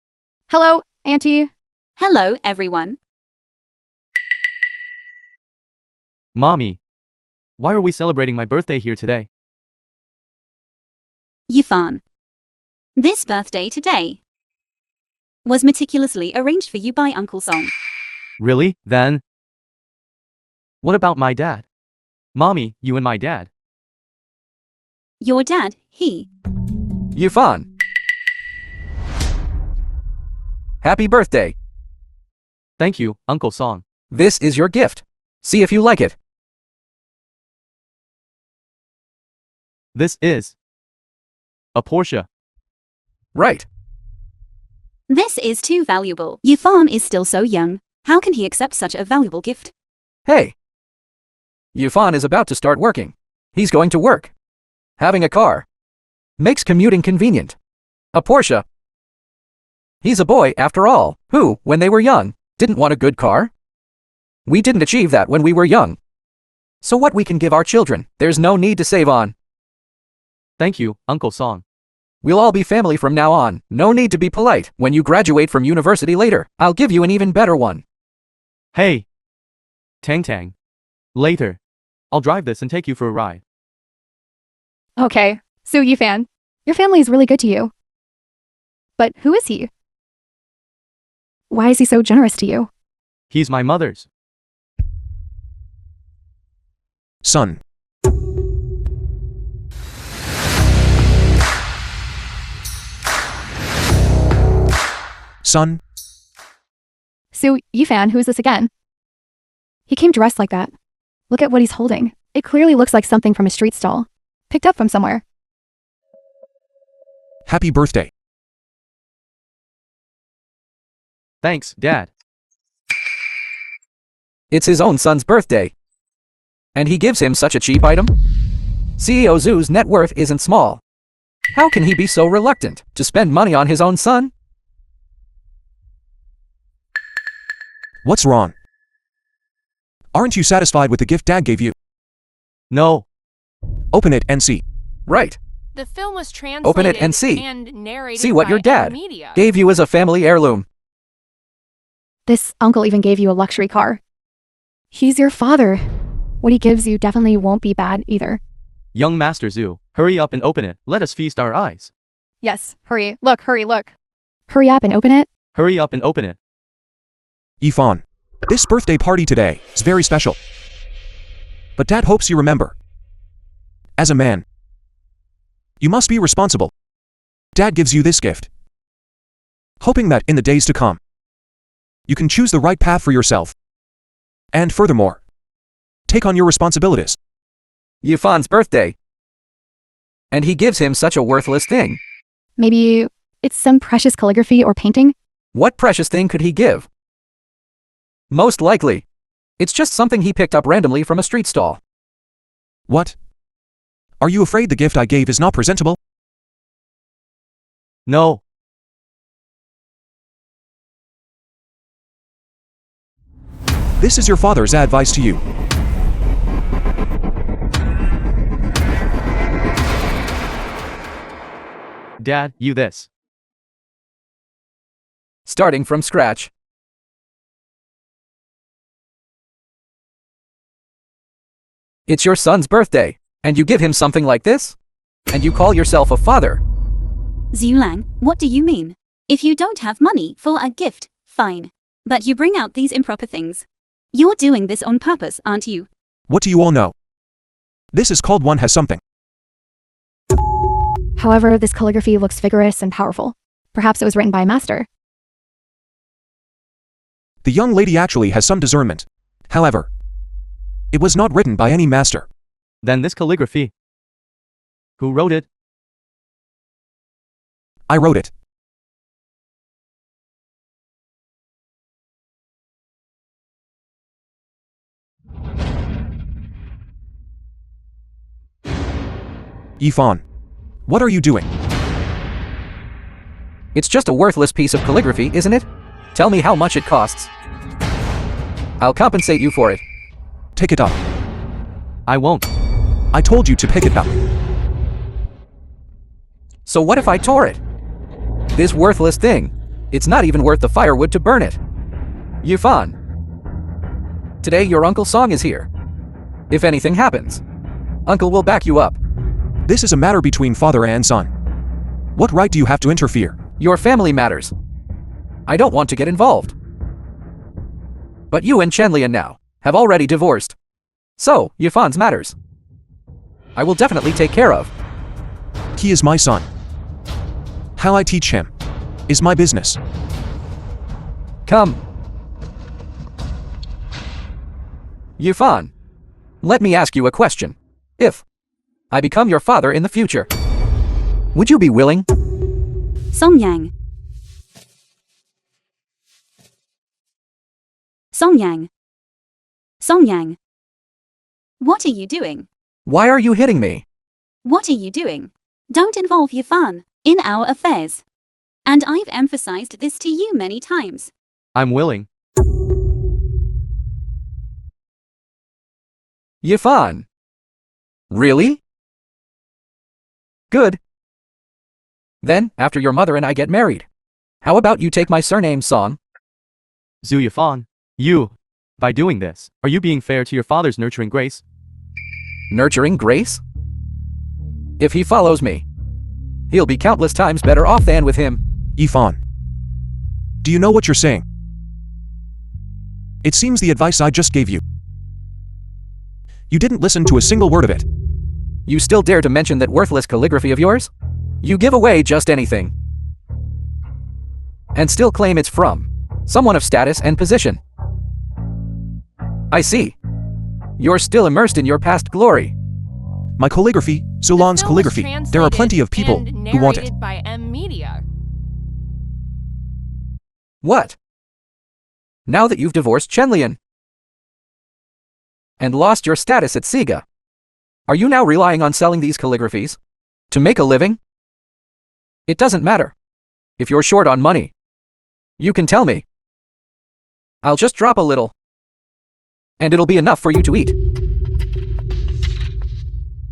Hello, Auntie. Hello, everyone. Mommy. Why are we celebrating my birthday here today? Yifan. This birthday today was meticulously arranged for you by Uncle Song. Really? Then? What about my dad? Mommy, you and my dad. Your dad, he. Yufan. Happy birthday. Thank you, Uncle Song. This is your gift. See if you like it. This is a Porsche. Right. This is too valuable. Yufan is still so young. How can he accept such a valuable gift? Hey. Yufan is about to start working. He's going to work. Having a car makes commuting convenient. A Porsche. He's a boy, after all, who, when they were young, didn't want a good car. We didn't achieve that when we were young. So what we can give our children, there's no need to save on. Thank you, Uncle Song. We'll all be family from now on. No need to be polite. When you graduate from university later, I'll give you an even better one. Hey. Tang Tang. Later. I'll drive this and take you for a ride. Okay, so Yifan, your family is really good to you. But who is he? Why is he so generous to you? He's my mother's. Son. Son. So Yifan, who is this again? He came dressed like that. Look at what he's holding. It clearly looks like something from a street stall. Picked up from somewhere. Happy birthday. Thanks, Dad. It's his own son's birthday. And he gives him such a cheap item? CEO Zhu's net worth isn't small. How can he be so reluctant to spend money on his own son? What's wrong? Aren't you satisfied with the gift Dad gave you? No. Open it and see. Right. The film was translated Open it and see. narrated See what by your dad Media. gave you as a family heirloom. This uncle even gave you a luxury car. He's your father. What he gives you definitely won't be bad either. Young Master Zhu, hurry up and open it. Let us feast our eyes. Yes, hurry, look. Hurry up and open it. Hurry up and open it. Yifan. This birthday party today is very special. But Dad hopes you remember. As a man, you must be responsible. Dad gives you this gift, hoping that in the days to come, you can choose the right path for yourself. And furthermore, take on your responsibilities. Yufan's birthday. And he gives him such a worthless thing. Maybe it's some precious calligraphy or painting? What precious thing could he give? Most likely, it's just something he picked up randomly from a street stall. What? Are you afraid the gift I gave is not presentable? No. This is your father's advice to you. Dad, you this. Starting from scratch. It's your son's birthday, and you give him something like this? And you call yourself a father? Zulang, what do you mean? If you don't have money for a gift, fine. But you bring out these improper things. You're doing this on purpose, aren't you? What do you all know? This is called one has something. However, this calligraphy looks vigorous and powerful. Perhaps it was written by a master. The young lady actually has some discernment. However, it was not written by any master. Then this calligraphy. Who wrote it? I wrote it. Yifan, what are you doing? It's just a worthless piece of calligraphy, isn't it? Tell me how much it costs. I'll compensate you for it. Take it up. I won't. I told you to pick it up. So what if I tore it? This worthless thing. It's not even worth the firewood to burn it. Yufan. Today your Uncle Song is here. If anything happens, Uncle will back you up. This is a matter between father and son. What right do you have to interfere? Your family matters. I don't want to get involved. But you and Chenlian now have already divorced. So, Yufan's matters I will definitely take care of. He is my son. How I teach him is my business. Come. Yifan, let me ask you a question. If I become your father in the future, would you be willing? Songyang. Songyang. Songyang. What are you doing? Why are you hitting me? What are you doing? Don't involve Yifan in our affairs. And I've emphasized this to you many times. I'm willing. Yifan. Really? Good. Then, after your mother and I get married, how about you take my surname, Song? Zhu Yifan, by doing this, are you being fair to your father's nurturing grace? Nurturing grace? If he follows me, he'll be countless times better off than with him. Yifan. Do you know what you're saying? It seems the advice I just gave you. You didn't listen to a single word of it. You still dare to mention that worthless calligraphy of yours? You give away just anything. And still claim it's from someone of status and position. I see. You're still immersed in your past glory. My calligraphy, Solon's The film was calligraphy. There are plenty of people translated who want it. and narrated by Media. What? Now that you've divorced Chenlian and lost your status at Sega, are you now relying on selling these calligraphies to make a living? It doesn't matter. If you're short on money, you can tell me. I'll just drop a little, and it'll be enough for you to eat.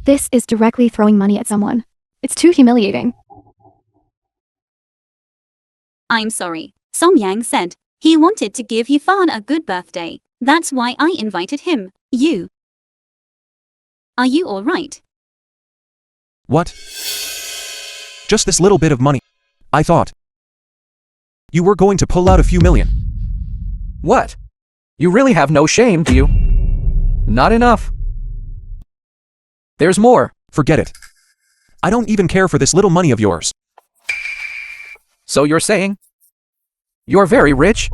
This is directly throwing money at someone. It's too humiliating. I'm sorry. Songyang said he wanted to give Yifan a good birthday. That's why I invited him. You. Are you all right? What? Just this little bit of money. I thought you were going to pull out a few million. What? You really have no shame, do you? Not enough. There's more. Forget it. I don't even care for this little money of yours. So you're saying you're very rich?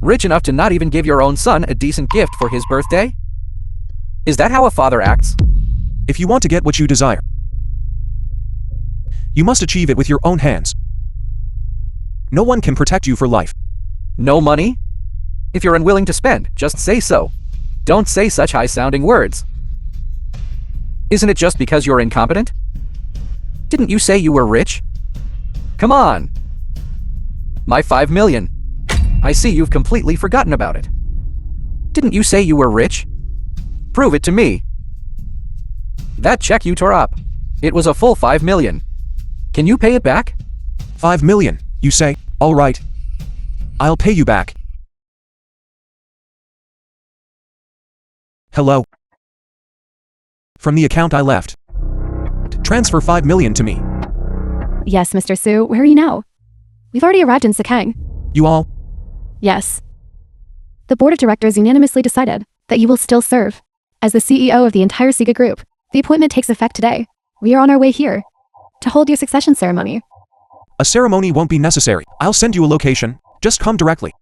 Rich enough to not even give your own son a decent gift for his birthday? Is that how a father acts? If you want to get what you desire, you must achieve it with your own hands. No one can protect you for life. No money? If you're unwilling to spend, just say so. Don't say such high-sounding words. Isn't it just because you're incompetent? Didn't you say you were rich? Come on. My 5 million. I see you've completely forgotten about it. Didn't you say you were rich? Prove it to me. That check you tore up, it was a full 5 million. Can you pay it back? 5 million, you say? All right. I'll pay you back. Hello? From the account I left. Transfer 5 million to me. Yes, Mr. Su, where are you now? We've already arrived in Sakang. You all? Yes. The board of directors unanimously decided that you will still serve as the CEO of the entire Sega Group. The appointment takes effect today. We are on our way here to hold your succession ceremony. A ceremony won't be necessary. I'll send you a location. Just come directly.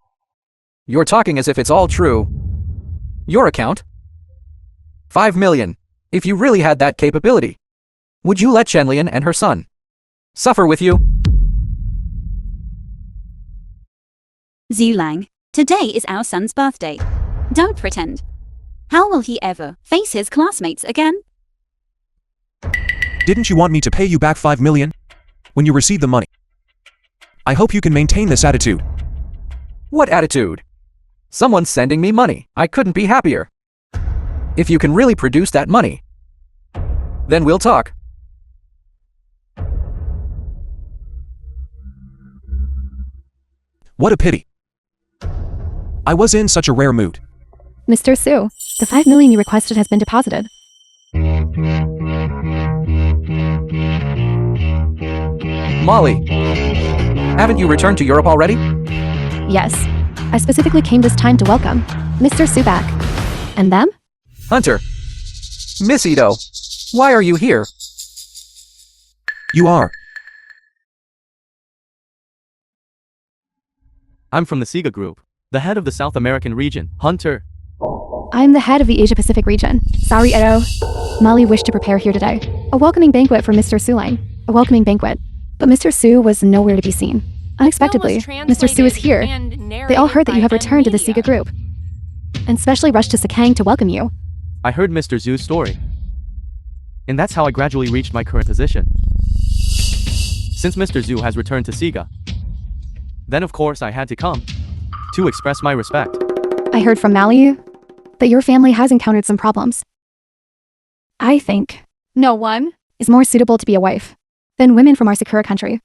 You're talking as if it's all true. Your account? 5 million. If you really had that capability, would you let Chenlian and her son suffer with you? Zulang, today is our son's birthday. Don't pretend. How will he ever face his classmates again? Didn't you want me to pay you back 5 million when you receive the money? I hope you can maintain this attitude. What attitude? Someone's sending me money. I couldn't be happier. If you can really produce that money, then we'll talk. What a pity. I was in such a rare mood. Mr. Su, the 5 million you requested has been deposited. Molly, haven't you returned to Europe already? Yes. I specifically came this time to welcome Mr. Su back. And them? Hunter. Miss Ito, why are you here? You are. I'm from the Sega Group, the head of the South American region. Hunter. I'm the head of the Asia Pacific region. Sorry, Edo. Molly wished to prepare here today. A welcoming banquet for Mr. Sulang. A welcoming banquet. But Mr. Su was nowhere to be seen. Unexpectedly, Mr. Su is here. They all heard that you have returned to the Sega Group, and specially rushed to Sakang to welcome you. I heard Mr. Zhu's story. And that's how I gradually reached my current position. Since Mr. Zhu has returned to Sega, then of course I had to come to express my respect. I heard from Mally that your family has encountered some problems. I think no one is more suitable to be a wife than women from our Sakura country.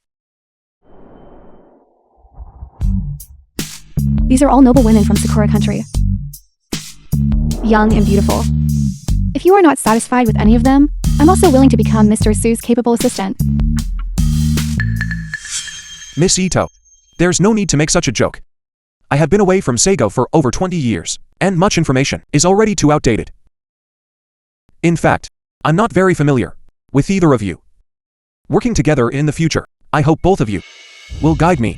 These are all noble women from Sakura country. Young and beautiful. If you are not satisfied with any of them, I'm also willing to become Mr. Su's capable assistant. Miss Ito. There's no need to make such a joke. I have been away from Sego for over 20 years, and much information is already too outdated. In fact, I'm not very familiar with either of you. Working together in the future, I hope both of you will guide me.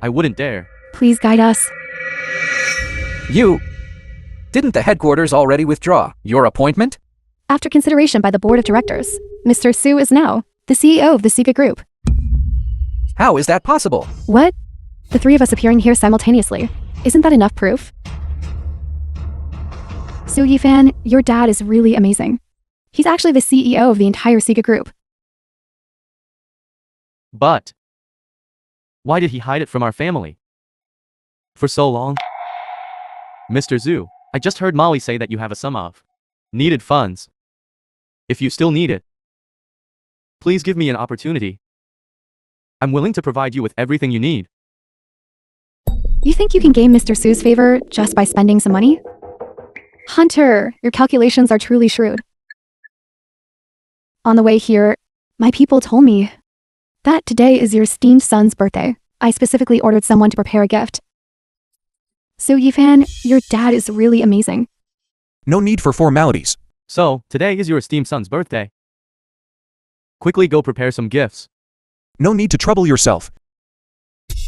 I wouldn't dare. Please guide us. Didn't the headquarters already withdraw your appointment? After consideration by the board of directors, Mr. Su is now the CEO of the Sega Group. How is that possible? What? The three of us appearing here simultaneously. Isn't that enough proof? Su Yifan, your dad is really amazing. He's actually the CEO of the entire Sega Group. But why did he hide it from our family for so long? Mr. Zhu, I just heard Molly say that you have a sum of needed funds. If you still need it, please give me an opportunity. I'm willing to provide you with everything you need. You think you can gain Mr. Su's favor just by spending some money? Hunter, your calculations are truly shrewd. On the way here, my people told me that today is your esteemed son's birthday. I specifically ordered someone to prepare a gift. Su Yifan, your dad is really amazing. No need for formalities. So, today is your esteemed son's birthday. Quickly go prepare some gifts. No need to trouble yourself.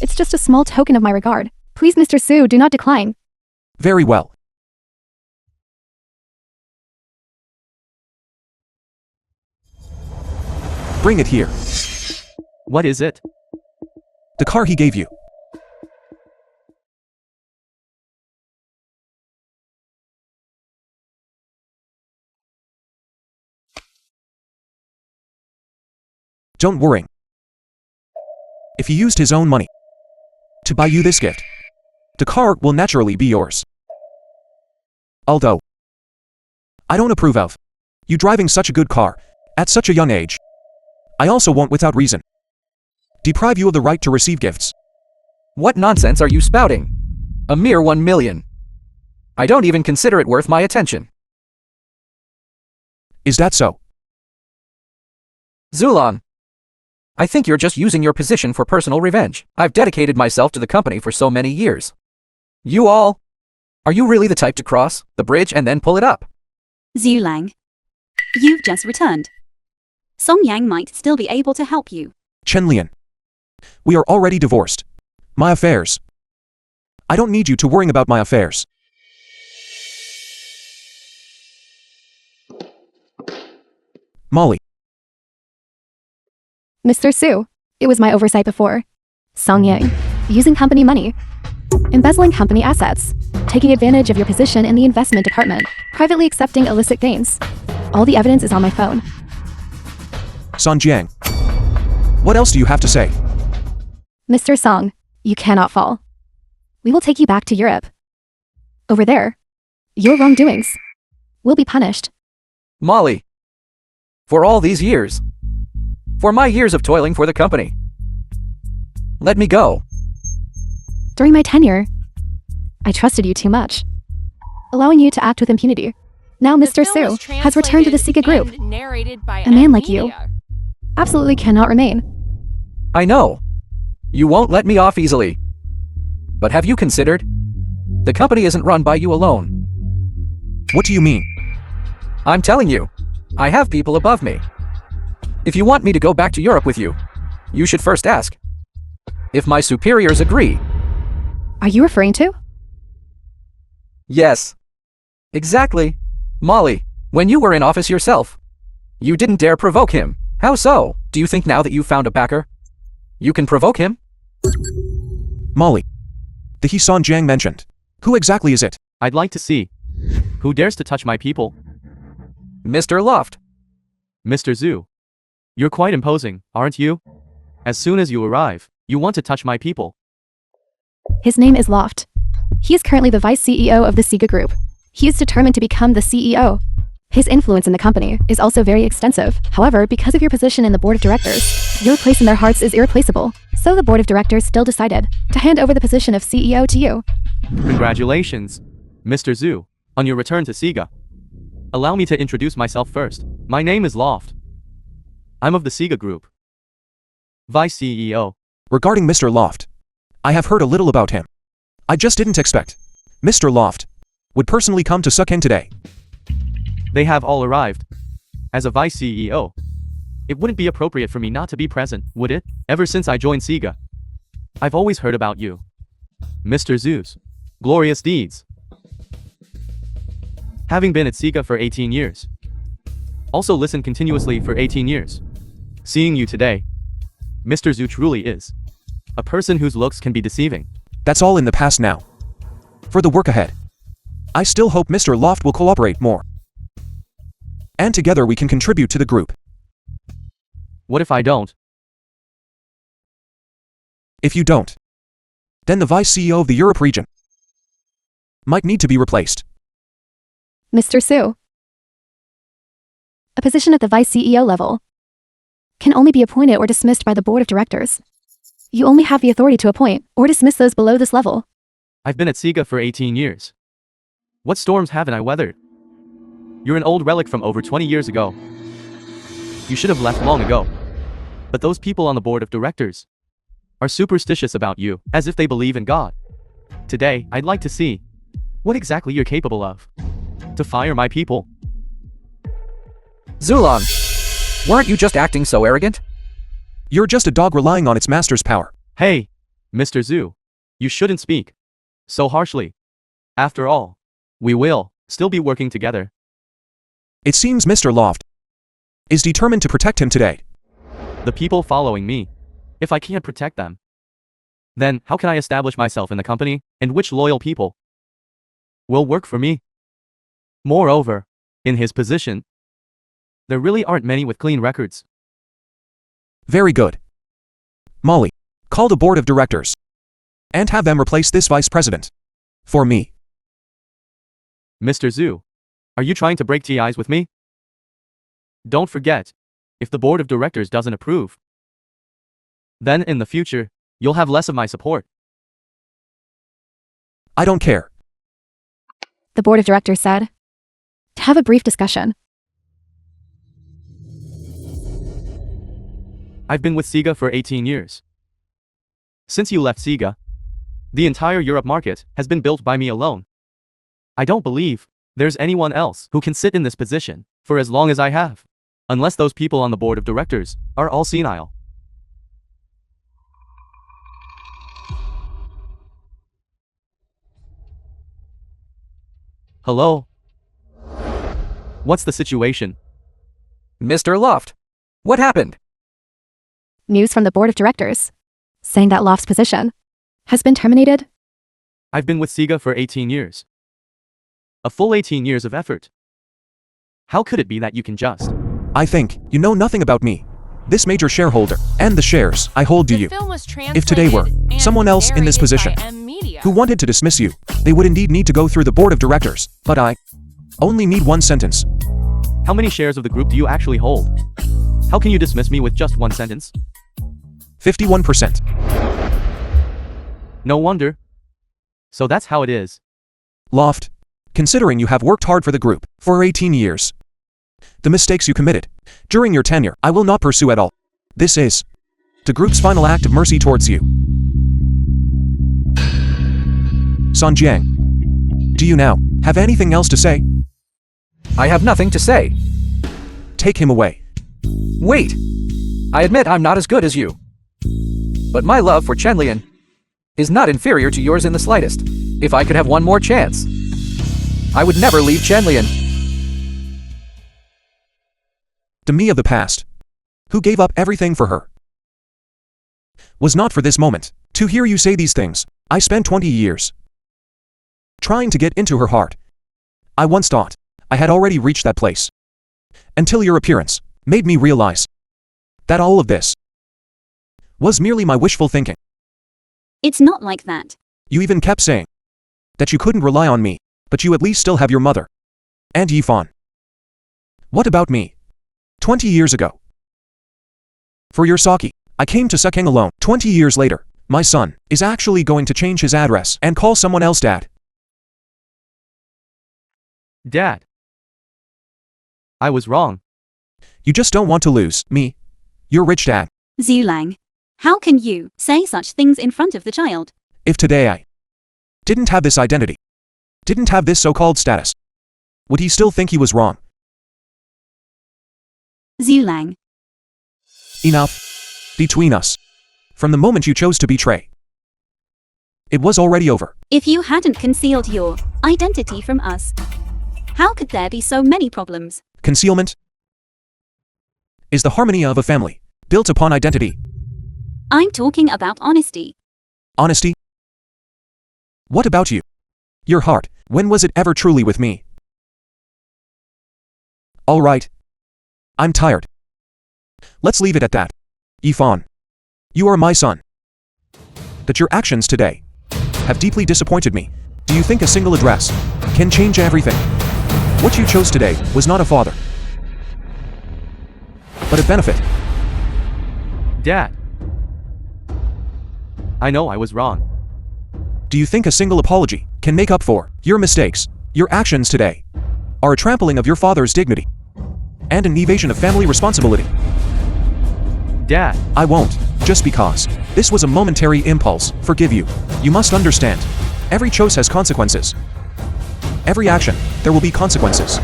It's just a small token of my regard. Please, Mr. Su, do not decline. Very well. Bring it here. What is it? The car he gave you. Don't worry. If he used his own money to buy you this gift, the car will naturally be yours. Although, I don't approve of you driving such a good car at such a young age. I also won't without reason deprive you of the right to receive gifts. What nonsense are you spouting? A mere 1 million. I don't even consider it worth my attention. Is that so? Zulon, I think you're just using your position for personal revenge. I've dedicated myself to the company for so many years. Are you really the type to cross the bridge and then pull it up? Zulang, you've just returned. Song Yang might still be able to help you. Chenlian, we are already divorced. My affairs. I don't need you to worrying about my affairs. Molly. Mr. Su, it was my oversight before. Song Yang, using company money, embezzling company assets, taking advantage of your position in the investment department, privately accepting illicit gains. All the evidence is on my phone. Son Jiang. What else do you have to say? Mr. Song, you cannot fall. We will take you back to Europe. Over there, your wrongdoings will be punished. Molly, for all these years, for my years of toiling for the company, let me go. During my tenure, I trusted you too much, allowing you to act with impunity. Now Mr. Su has returned to the Sega Group. A man like you absolutely cannot remain. I know. You won't let me off easily. But have you considered? The company isn't run by you alone. What do you mean? I'm telling you, I have people above me. If you want me to go back to Europe with you, you should first ask. If my superiors agree, Are you referring to? yes. Exactly. Molly, when you were in office yourself, you didn't dare provoke him. How so? Do you think now that you've found a backer, you can provoke him? Molly. The he Son Jiang mentioned. Who exactly is it? I'd like to see. Who dares to touch my people? Mr. Loft. Mr. Zhu. You're quite imposing, aren't you? As soon as you arrive, you want to touch my people. His name is Loft. He is currently the vice CEO of the Sega Group. He is determined to become the CEO. His influence in the company is also very extensive. However, because of your position in the board of directors, your place in their hearts is irreplaceable. So the board of directors still decided to hand over the position of CEO to you. Congratulations, Mr. Zhu, on your return to Sega. Allow me to introduce myself first. My name is Loft. I'm of the Sega Group. Vice CEO. Regarding Mr. Loft. I have heard a little about him. I just didn't expect Mr. Loft would personally come to Sukin today. They have all arrived. As a vice CEO, it wouldn't be appropriate for me not to be present, would it? Ever since I joined Sega, I've always heard about you. Mr. Zhu's glorious deeds. Having been at Sega for 18 years. Also listened continuously for 18 years. Seeing you today, Mr. Zhu truly is a person whose looks can be deceiving. That's all in the past now. For the work ahead, I still hope Mr. Loft will cooperate more. And together we can contribute to the group. What if I don't? If you don't, then the vice CEO of the Europe region might need to be replaced. Mr. Su. A position at the vice CEO level can only be appointed or dismissed by the board of directors. You only have the authority to appoint or dismiss those below this level. I've been at Sega for 18 years. What storms haven't I weathered? You're an old relic from over 20 years ago. You should have left long ago. But those people on the board of directors are superstitious about you, as if they believe in God. Today, I'd like to see what exactly you're capable of to fire my people. Zulong, weren't you just acting so arrogant? You're just a dog relying on its master's power. Hey, Mr. Zhu, you shouldn't speak so harshly. After all, we will still be working together. It seems Mr. Loft is determined to protect him today. The people following me, if I can't protect them, then how can I establish myself in the company, and which loyal people will work for me? Moreover, in his position, there really aren't many with clean records. Very good. Molly, call the board of directors and have them replace this vice president. For me. Mr. Zhu, are you trying to break ties with me? Don't forget, if the board of directors doesn't approve, then in the future, you'll have less of my support. I don't care. The board of directors said to have a brief discussion. I've been with Sega for 18 years. Since you left Sega, the entire Europe market has been built by me alone. I don't believe there's anyone else who can sit in this position for as long as I have, unless those people on the board of directors are all senile. Hello? What's the situation? Mr. Loft, what happened? News from the board of directors saying that Loft's position has been terminated. I've been with Sega for 18 years. A full 18 years of effort. How could it be that you can just... I think you know nothing about me. This major shareholder and the shares I hold to The you. film was If today were translated and someone else in this narrated position by M Media. who wanted to dismiss you, they would indeed need to go through the board of directors. But I only need one sentence. How many shares of the group do you actually hold? How can you dismiss me with just one sentence? 51%. No wonder. So that's how it is. Loft, considering you have worked hard for the group for 18 years, the mistakes you committed during your tenure I will not pursue at all. This is the group's final act of mercy towards you. Son Jiang, do you now have anything else to say? I have nothing to say. Take him away. Wait! I admit I'm not as good as you. But my love for Chenlian is not inferior to yours in the slightest. If I could have one more chance, I would never leave Chenlian. The me of the past, who gave up everything for her, was not for this moment. To hear you say these things, I spent 20 years trying to get into her heart. I once thought I had already reached that place, until your appearance made me realize that all of this was merely my wishful thinking. It's not like that. You even kept saying that you couldn't rely on me, but you at least still have your mother and Yifan. What about me? 20 years ago, for your sake, I came to Sukheng alone. 20 years later, my son is actually going to change his address and call someone else dad. Dad. I was wrong. You just don't want to lose me, your rich dad. Zulang, how can you say such things in front of the child? If today I didn't have this identity, didn't have this so-called status, would he still think he was wrong? Zulang, Enough. Between us. From the moment you chose to betray, it was already over. if you hadn't concealed your identity from us, how could there be so many problems? Concealment is the harmony of a family, built upon identity. I'm talking about honesty. Honesty? What about you? Your heart, when was it ever truly with me? All right. I'm tired. Let's leave it at that. Yifan, you are my son. That your actions today have deeply disappointed me. Do you think a single address can change everything? What you chose today was not a father, but a benefit. Dad. I know I was wrong. Do you think a single apology can make up for your mistakes? Your actions today are a trampling of your father's dignity and an evasion of family responsibility. Dad. I won't, just because this was a momentary impulse, forgive you. You must understand, every choice has consequences. Every action, there will be consequences.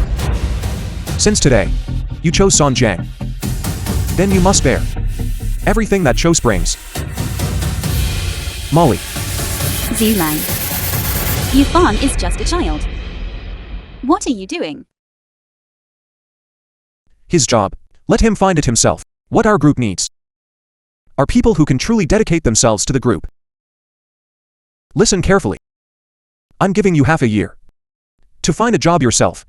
Since today, you chose Son Jiang, then you must bear everything that choice brings. Molly, Zulang, Yifan is just a child. What are you doing? his job, let him find it himself. What our group needs are people who can truly dedicate themselves to the group. Listen carefully. I'm giving you half a year to find a job yourself,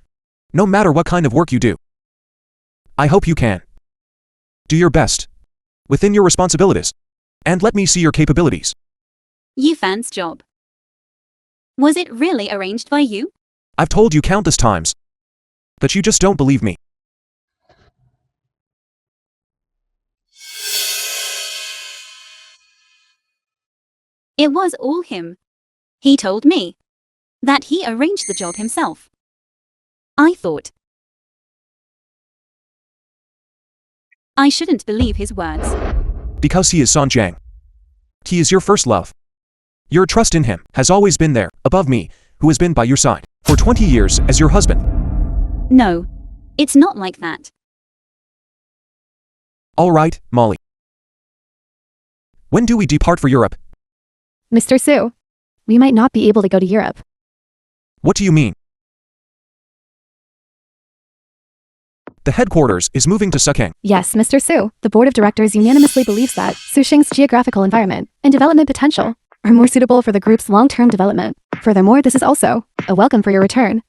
no matter what kind of work you do. I hope you can do your best within your responsibilities, and let me see your capabilities. Yifan's job. Was it really arranged by you? I've told you countless times, but you just don't believe me. It was all him. He told me that he arranged the job himself. I thought I shouldn't believe his words. Because he is Son Jiang. He is your first love. Your trust in him has always been there, above me, who has been by your side for 20 years as your husband. No, it's not like that. All right, Molly. When do we depart for Europe? Mr. Su, we might not be able to go to Europe. What do you mean? The headquarters is moving to Sukheng. Yes, Mr. Su, the board of directors unanimously believes that Sushing's geographical environment and development potential are more suitable for the group's long-term development. Furthermore, this is also a welcome for your return.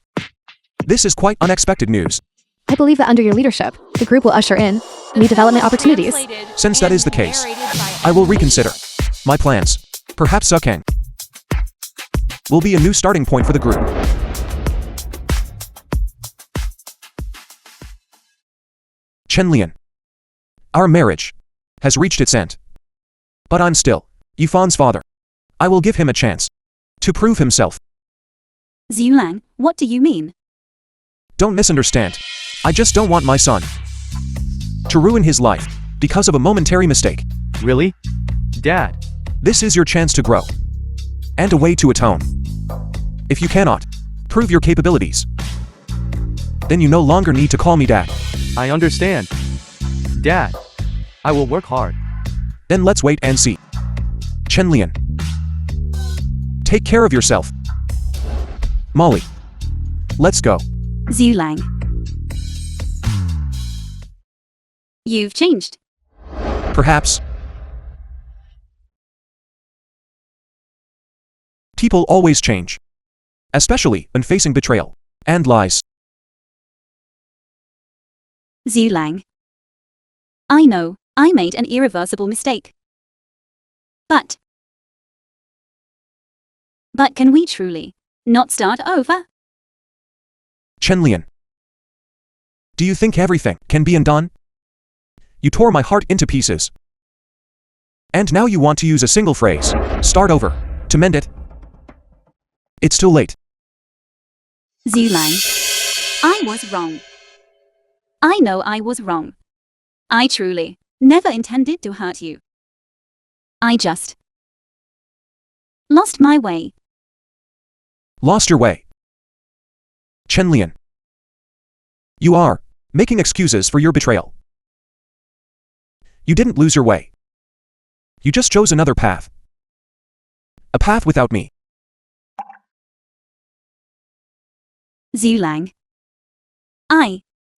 This is quite unexpected news. I believe that under your leadership, the group will usher in new development opportunities. Since that is the case, I will reconsider my plans. Perhaps Sukheng will be a new starting point for the group. Chenlian, our marriage has reached its end. But I'm still Yifan's father. I will give him a chance to prove himself. Zulang, what do you mean? Don't misunderstand. I just don't want my son to ruin his life because of a momentary mistake. Really? Dad. This is your chance to grow and a way to atone. If you cannot prove your capabilities, then you no longer need to call me Dad. I understand. Dad, I will work hard. Then let's wait and see. Chenlian. Take care of yourself. Molly. Let's go. Zulang. You've changed. Perhaps. People always change. Especially when facing betrayal and lies. Zulang. I know, I made an irreversible mistake. But can we truly not start over? Chenlian. Do you think everything can be undone? You tore my heart into pieces. And now you want to use a single phrase, start over, to mend it? It's too late. Zulang. I was wrong. I know I was wrong. I truly never intended to hurt you. I just lost my way. Lost your way. Chenlian. You are making excuses for your betrayal. You didn't lose your way. You just chose another path. A path without me. Zulang.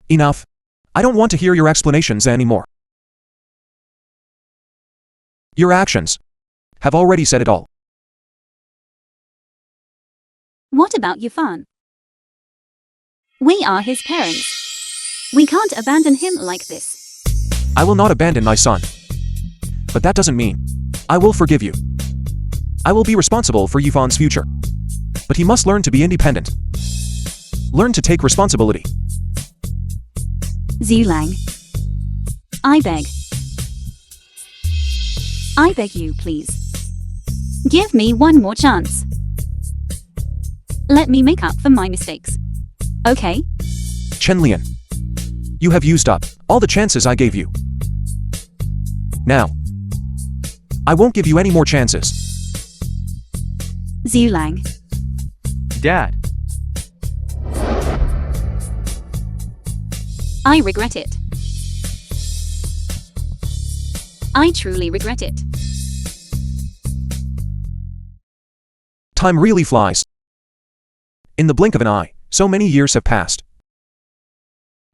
Enough. I don't want to hear your explanations anymore. Your actions have already said it all. What about Yifan? We are his parents. We can't abandon him like this. I will not abandon my son. But that doesn't mean I will forgive you. I will be responsible for Yifan's future. But he must learn to be independent. Learn to take responsibility. Zulang. I beg you, please. Give me one more chance. Let me make up for my mistakes. Okay? Chenlian. You have used up all the chances I gave you. Now, I won't give you any more chances. Zulang. Dad, I regret it. I truly regret it. Time really flies. In the blink of an eye, so many years have passed.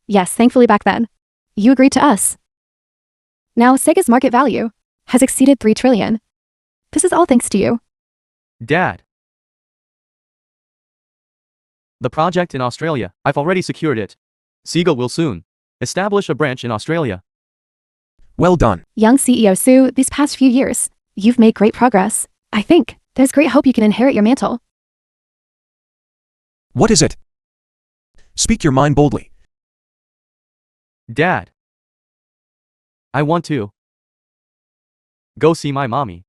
Yes, thankfully back then. You agreed to us. Now Sega's market value has exceeded 3 trillion. This is all thanks to you. Dad. The project in Australia, I've already secured it. Sega will soon establish a branch in Australia. Well done. Young CEO Sue, these past few years, you've made great progress. I think there's great hope you can inherit your mantle. What is it? Speak your mind boldly. Dad. I want to go see my mommy.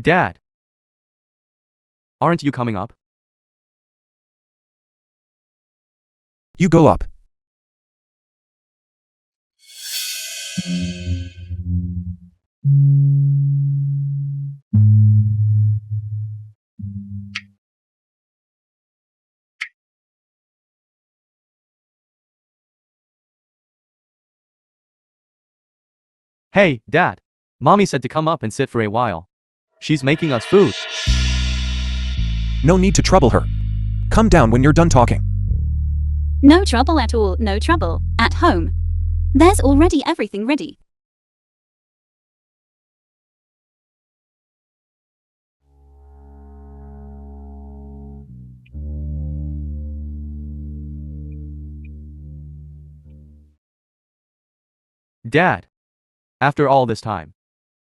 Dad. Aren't you coming up? You go up. Hey, Dad. Mommy said to come up and sit for a while. She's making us food. No need to trouble her. Come down when you're done talking. No trouble at all, no trouble. At home. There's already everything ready. Dad. After all this time,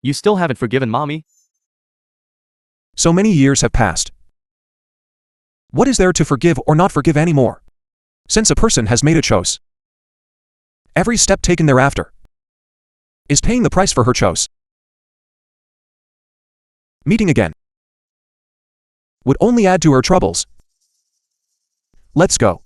you still haven't forgiven Mommy? So many years have passed. What is there to forgive or not forgive anymore? Since a person has made a choice, every step taken thereafter is paying the price for her choice. Meeting again would only add to her troubles. Let's go.